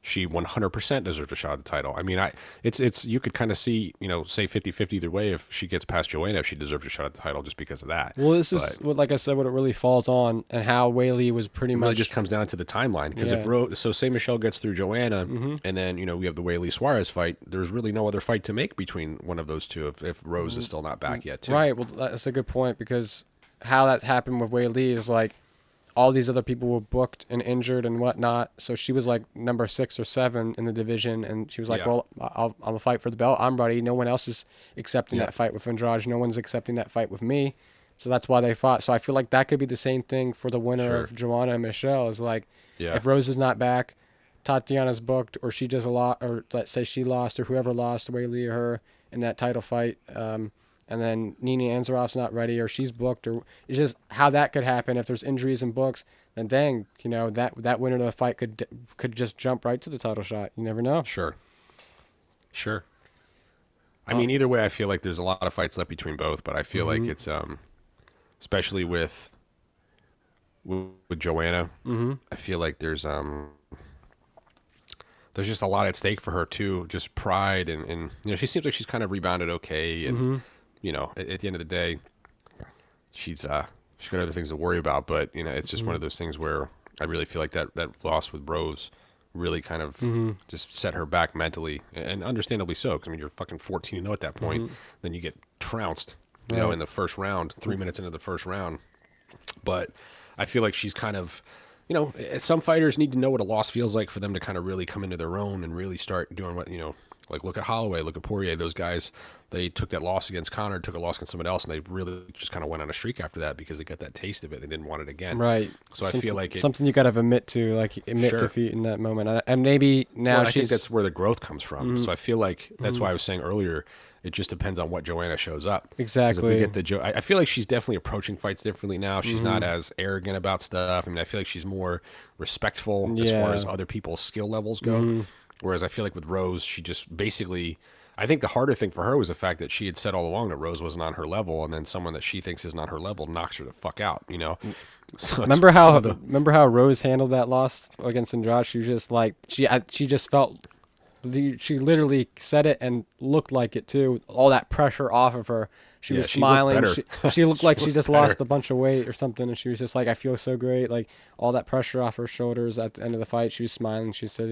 she 100% deserves a shot at the title. I mean, it's you could kind of see, say 50-50 either way. If she gets past Joanna, she deserves a shot at the title just because of that. Well, this is like I said, what it really falls on, and how Weili was pretty much. It really just comes down to the timeline, because say Michelle gets through Joanna, and then we have the Weili Suarez fight. There's really no other fight to make between one of those two if Rose is still not back yet, too. Right. Well, that's a good point, because how that happened with Weili is like, all these other people were booked and injured and whatnot. So she was like number 6 or 7 in the division. And she was like, well, I'll fight for the belt. I'm ready. No one else is accepting that fight with Andrade. No one's accepting that fight with me. So that's why they fought. So I feel like that could be the same thing for the winner of Joanna and Michelle. Is like, if Rose is not back, Tatiana's booked, or she does a lot, or let's say she lost, or whoever lost, Weili or her, in that title fight. And then Nina Ansaroff's not ready, or she's booked, or it's just how that could happen. If there's injuries and books, then dang, that winner of the fight could just jump right to the title shot. You never know. Sure. I mean, either way, I feel like there's a lot of fights left between both, but I feel like it's especially with Joanna, I feel like there's just a lot at stake for her too, just pride and she seems like she's kind of rebounded okay, and at the end of the day, she's got other things to worry about. But it's just one of those things where I really feel like that loss with Rose really kind of just set her back mentally, and understandably so. Because you're fucking 14-0 at that point, then you get trounced, in the first round, 3 minutes into the first round. But I feel like she's kind of, some fighters need to know what a loss feels like for them to kind of really come into their own and really start doing what like look at Holloway, look at Poirier. Those guys, they took that loss against Conor, took a loss against someone else, and they really just kind of went on a streak after that because they got that taste of it. They didn't want it again. Right. So I feel like something you got to admit to, like admit defeat in that moment. And maybe now I think that's where the growth comes from. So I feel like that's why I was saying earlier, It just depends on what Joanna shows up. 'Cause Exactly. if we get I feel like she's definitely approaching fights differently now. She's not as arrogant about stuff. I mean, I feel like she's more respectful as far as Yeah. other people's skill levels go. Whereas I feel like with Rose, she just basically, I think the harder thing for her was the fact that she had said all along that Rose wasn't on her level, and then someone that she thinks isn't on her level knocks her the fuck out, you know? So it's Remember one how of the- Rose handled that loss against Andrade? She was just like she just felt she literally said it and looked like it too. All that pressure off of her. She Yeah, was she looked smiling. better. She looked like she looked just better. lost a bunch of weight or something, and she was just like, I feel so great. Like all that pressure off her shoulders at the end of the fight. She was smiling. She said,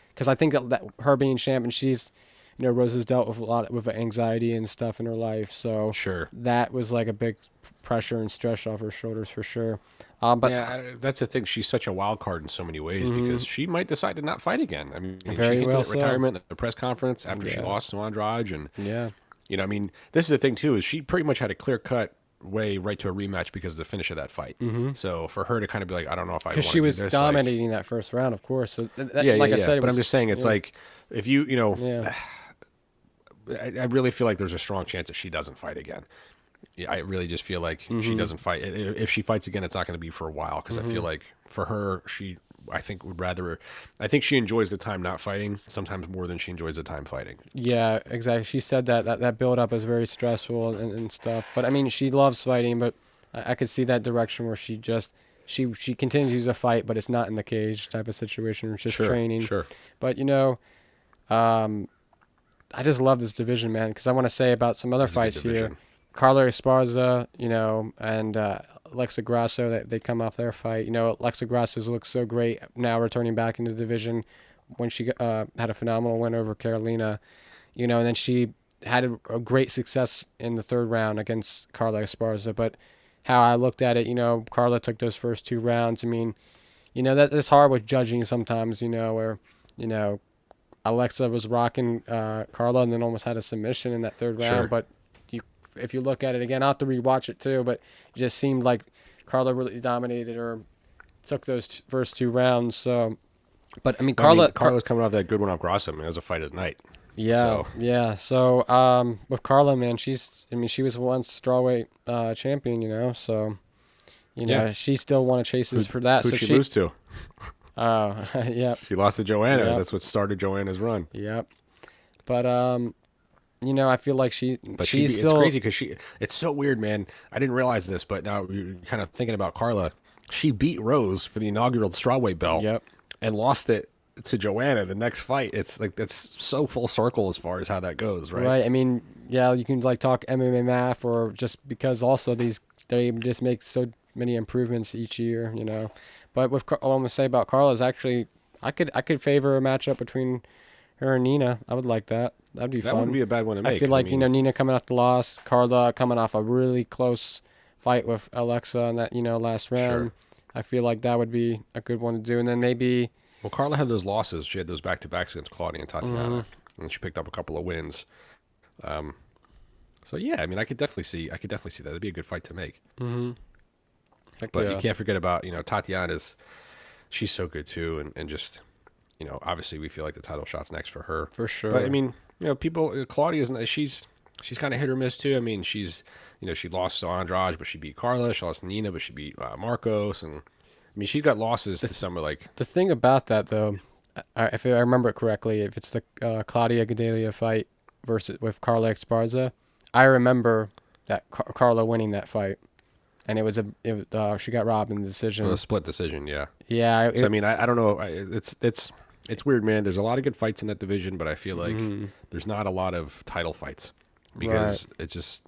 because I think that her being champ, and she's, Rose has dealt with a lot with anxiety and stuff in her life. So Sure. that was like a big pressure and stress off her shoulders for sure. But that's the thing. She's such a wild card in so many ways because she might decide to not fight again. I mean, Very she hinted well at so. retirement at the press conference after she Yeah. lost to Andrade, and yeah. I mean, this is the thing too, is she pretty much had a clear cut way right to a rematch because of the finish of that fight. So for her to kind of be like, I don't know if I want Because to she was do this, dominating that first round, of course. So yeah, like yeah, I said, it but was, I'm just saying, it's like if yeah, I really feel like there's a strong chance that she doesn't fight again. Yeah, I really just feel like she doesn't fight. If she fights again, it's not going to be for a while because I feel like for her, I think she enjoys the time not fighting sometimes more than she enjoys the time fighting. yeah, exactly. She said that build up is very stressful and stuff. But I mean, she loves fighting, but I could see that direction where she continues to fight, but it's not in the cage type of situation. It's just training. Sure. But I just love this division, man, because I want to say about some other It's a good fights here. division. Carla Esparza, and Alexa Grasso, they come off their fight. Alexa Grasso's looks so great now returning back into the division when she had a phenomenal win over Carolina, and then she had a great success in the third round against Carla Esparza. But how I looked at it, Carla took those first 2 rounds. I mean, that's hard with judging sometimes, where, Alexa was rocking Carla and then almost had a submission in that third round. Sure. But if you look at it again, I'll have to rewatch it too, but it just seemed like Carla really dominated or took those first 2 rounds. So, but I mean, Carla's coming off that good one off Grasso. I mean, it was a fight of the night. yeah, So. yeah. So, with Carla, man, she was once strawweight champion, so, Yeah. she still won chases for that. Who'd So she lose to? oh, yep, She lost to Joanna. Yep. That's what started Joanna's run. yep. But, I feel like she's It's still crazy because it's so weird, man. I didn't realize this, but now you're kind of thinking about Carla. She beat Rose for the inaugural strawweight belt Yep. and lost it to Joanna the next fight. It's like, that's so full circle as far as how that goes, right? Right. I mean, yeah, you can talk MMA math, or just because also they just make so many improvements each year, But what I'm gonna say about Carla is actually I could favor a matchup between her and Nina. I would like that. That'd be That fun. wouldn't be a bad one to make. I feel like Nina coming off the loss, Carla coming off a really close fight with Alexa in that last round. Sure. I feel like that would be a good one to do, and then maybe. Well, Carla had those losses. She had those back-to-backs against Claudia and Tatiana, and she picked up a couple of wins. So yeah, I mean, I could definitely see that. It'd be a good fight to make. Heck But yeah. you can't forget about Tatiana's. She's so good too, and just obviously we feel like the title shot's next for her. For sure. But I mean, people. Claudia's she's kind of hit or miss too. I mean, she's she lost to Andrade, but she beat Carla. She lost to Nina, but she beat Marcos, and I mean she's got losses to some like. The thing about that, though, if I remember it correctly, if it's the Claudia Gadelha fight with Carla Esparza, I remember that Carla winning that fight, and she got robbed in the decision. A split decision, yeah. Yeah. So I mean, I don't know. It's weird, man. There's a lot of good fights in that division, but I feel like there's not a lot of title fights because it's just,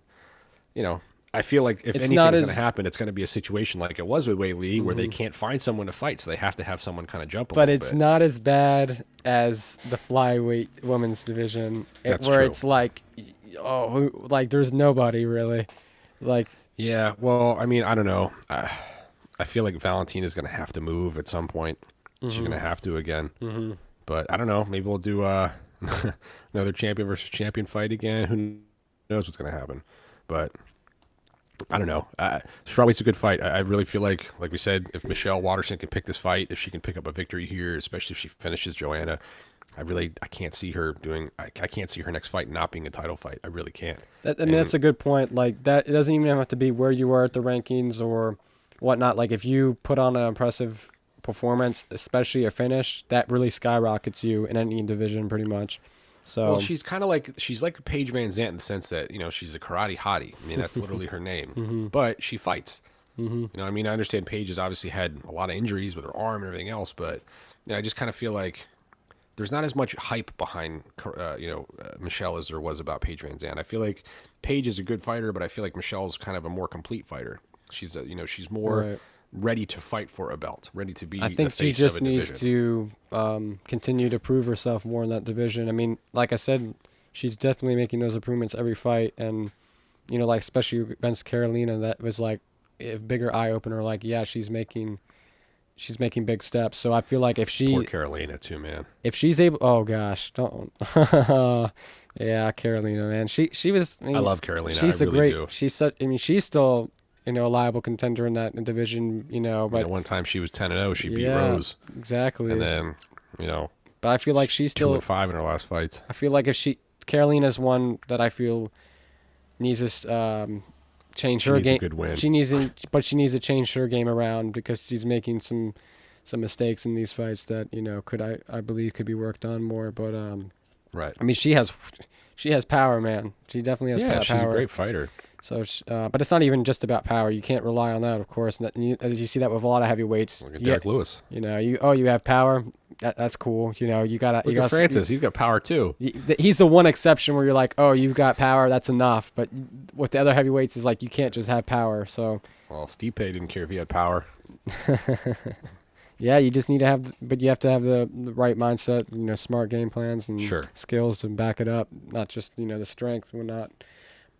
I feel like if anything's going to happen, it's going to be a situation like it was with Wei Li, where they can't find someone to fight, so they have to have someone kind of jump. But it's not as bad as the flyweight women's division, That's where true. it's like, there's nobody really, like. Yeah, well, I mean, I don't know. I feel like Valentina's going to have to move at some point. She's going to have to again. But I don't know. Maybe we'll do another champion versus champion fight again. Who knows what's going to happen? But I don't know. Strawweight's a good fight. I really feel like we said, if Michelle Waterson can pick this fight, if she can pick up a victory here, especially if she finishes Joanna, I can't see her doing. I can't see her next fight not being a title fight. I really can't. That's a good point. Like that, it doesn't even have to be where you are at the rankings or whatnot. Like if you put on an impressive performance, especially a finish, that really skyrockets you in any division, pretty much. So well, she's like Paige Van Zandt in the sense that she's a karate hottie. I mean, that's literally her name. But she fights. I mean, I understand Paige has obviously had a lot of injuries with her arm and everything else, but I just kind of feel like there's not as much hype behind, Michelle as there was about Paige Van Zandt. I feel like Paige is a good fighter, but I feel like Michelle's kind of a more complete fighter. She's she's more ready to fight for a belt, ready to be. I think she just needs to continue to prove herself more in that division. I mean, like I said, she's definitely making those improvements every fight, and like especially against Carolina, that was like a bigger eye opener. Like, yeah, she's making big steps. So I feel like if she... Poor Carolina too, man. If she's able... Oh, gosh. Don't... Yeah, Carolina, man. She was... I love Carolina. She's I really do. She's such... I mean, she's still, a liable contender in that division, but... one time she was 10-0. She beat Rose. Exactly. And then, But I feel like she's still... 2-5 in her last fights. I feel like if she... Carolina's one that I feel needs to... change her game. A good win. She needs to change her game around because she's making some mistakes in these fights that I believe could be worked on more. But right. I mean, she has power, man. She definitely has power. Yeah, she's a great fighter. So, but it's not even just about power. You can't rely on that, of course. And as you see that with a lot of heavyweights. Look at Derek Lewis. You have power. That's cool. You got Francis. He's got power too. He's the one exception where you're like, oh, you've got power. That's enough. But with the other heavyweights, is like you can't just have power. So. Well, Stipe didn't care if he had power. Yeah, you just need to have, but you have to have the right mindset. Smart game plans and skills to back it up. Not just the strength and whatnot.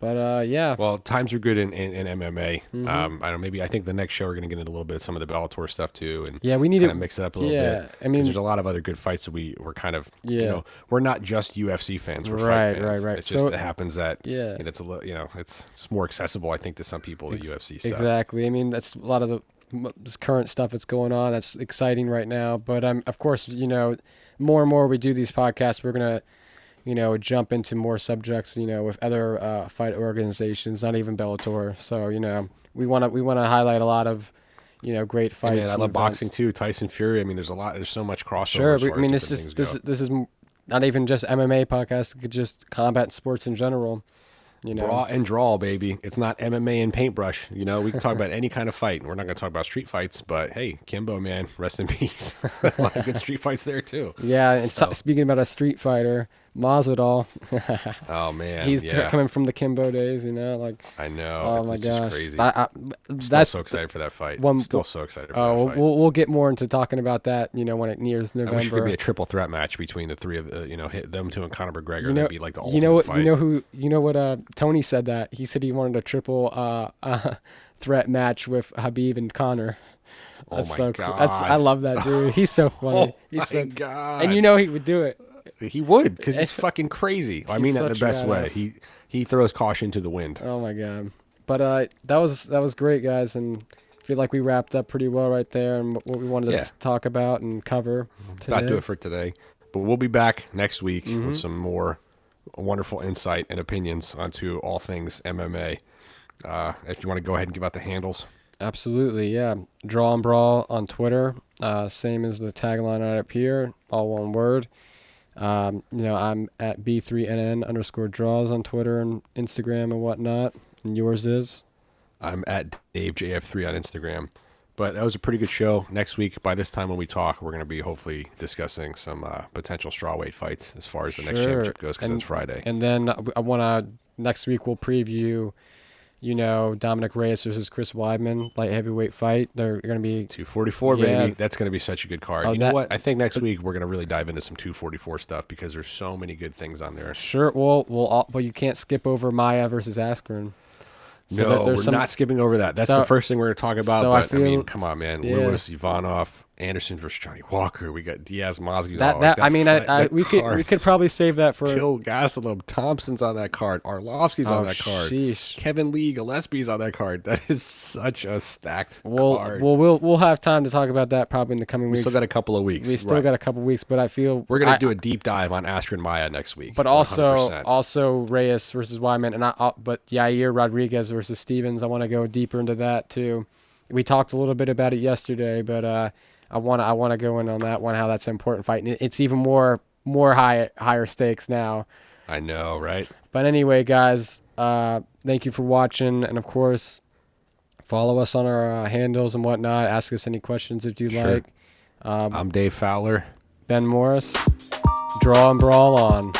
But yeah. Well, times are good in MMA. I think the next show we're going to get into a little bit of some of the Bellator stuff too, and we need to mix it up a little bit. I mean, there's a lot of other good fights that we're kind of we're not just UFC fans. We're fight fans. Right. It's just it happens that it's a little it's more accessible, I think, to some people the UFC stuff. Exactly. I mean, that's a lot of this current stuff that's going on. That's exciting right now. But of course, more and more we do these podcasts, we're gonna jump into more subjects, with other fight organizations, not even Bellator. So, we want to highlight a lot of, great fights. I love boxing too. Tyson Fury. I mean, there's so much crossover. Sure. I mean, this is not even just MMA podcast. It's just combat sports in general. Brawl and draw, baby. It's not MMA and paintbrush. We can talk about any kind of fight. We're not going to talk about street fights, but hey, Kimbo, man, rest in peace. A lot of good street fights there too. Yeah, and speaking about a street fighter, Masvidal. Oh man, he's coming from the Kimbo days, like. I know. Oh it's my gosh, just crazy. That's so excited for that fight. Still so excited for that fight. We'll get more into talking about that, when it nears November. I wish it could be a triple threat match between the three of them two and Conor McGregor. That'd be like the ultimate fight. You know what? Tony said that he said he wanted a triple threat match with Habib and Conor. That's my God. Cool. I love that dude. He's so funny. He's my God. And he would do it. He would, because he's fucking crazy. I mean that in the best way. He throws caution to the wind. Oh my God. But that was great, guys, and I feel like we wrapped up pretty well right there and what we wanted to talk about and cover today. About to do it for today. But we'll be back next week with some more wonderful insight and opinions onto all things MMA. If you want to go ahead and give out the handles. Absolutely, yeah. Draw and Brawl on Twitter. Same as the tagline right up here, all one word. I'm at B3NN_draws on Twitter and Instagram and whatnot. And yours is? I'm at DaveJF3 on Instagram. But that was a pretty good show. Next week, by this time when we talk, we're going to be hopefully discussing some potential strawweight fights as far as the next championship goes, because it's Friday. And then next week we'll preview, Dominic Reyes versus Chris Weidman, light heavyweight fight. They're going to be 244, baby. That's going to be such a good card. You know what? I think next week we're going to really dive into some 244 stuff because there's so many good things on there. Sure. Well, you can't skip over Maya versus Askren. So we're not skipping over that. That's the first thing we're going to talk about. But I mean, come on, man. Lewis, Ivanov, Anderson versus Johnny Walker. We got Diaz Masvidal. We could probably save that for Till Gastelum. Thompson's on that card. Arlovsky's on that card. Sheesh. Kevin Lee Gillespie's on that card. That is such a stacked card. We'll have time to talk about that probably in the coming weeks. We still got a couple of weeks. But I feel we're gonna do a deep dive on Astrid Maya next week. But 100%. also Reyes versus Wyman, but Yair Rodriguez versus Stevens. I want to go deeper into that too. We talked a little bit about it yesterday, but I want to go in on that one, how that's an important fight. And it's even more higher stakes now. I know, right? But anyway, guys, thank you for watching, and of course, follow us on our handles and whatnot. Ask us any questions if you like. I'm Dave Fowler. Ben Morris. Draw and brawl on.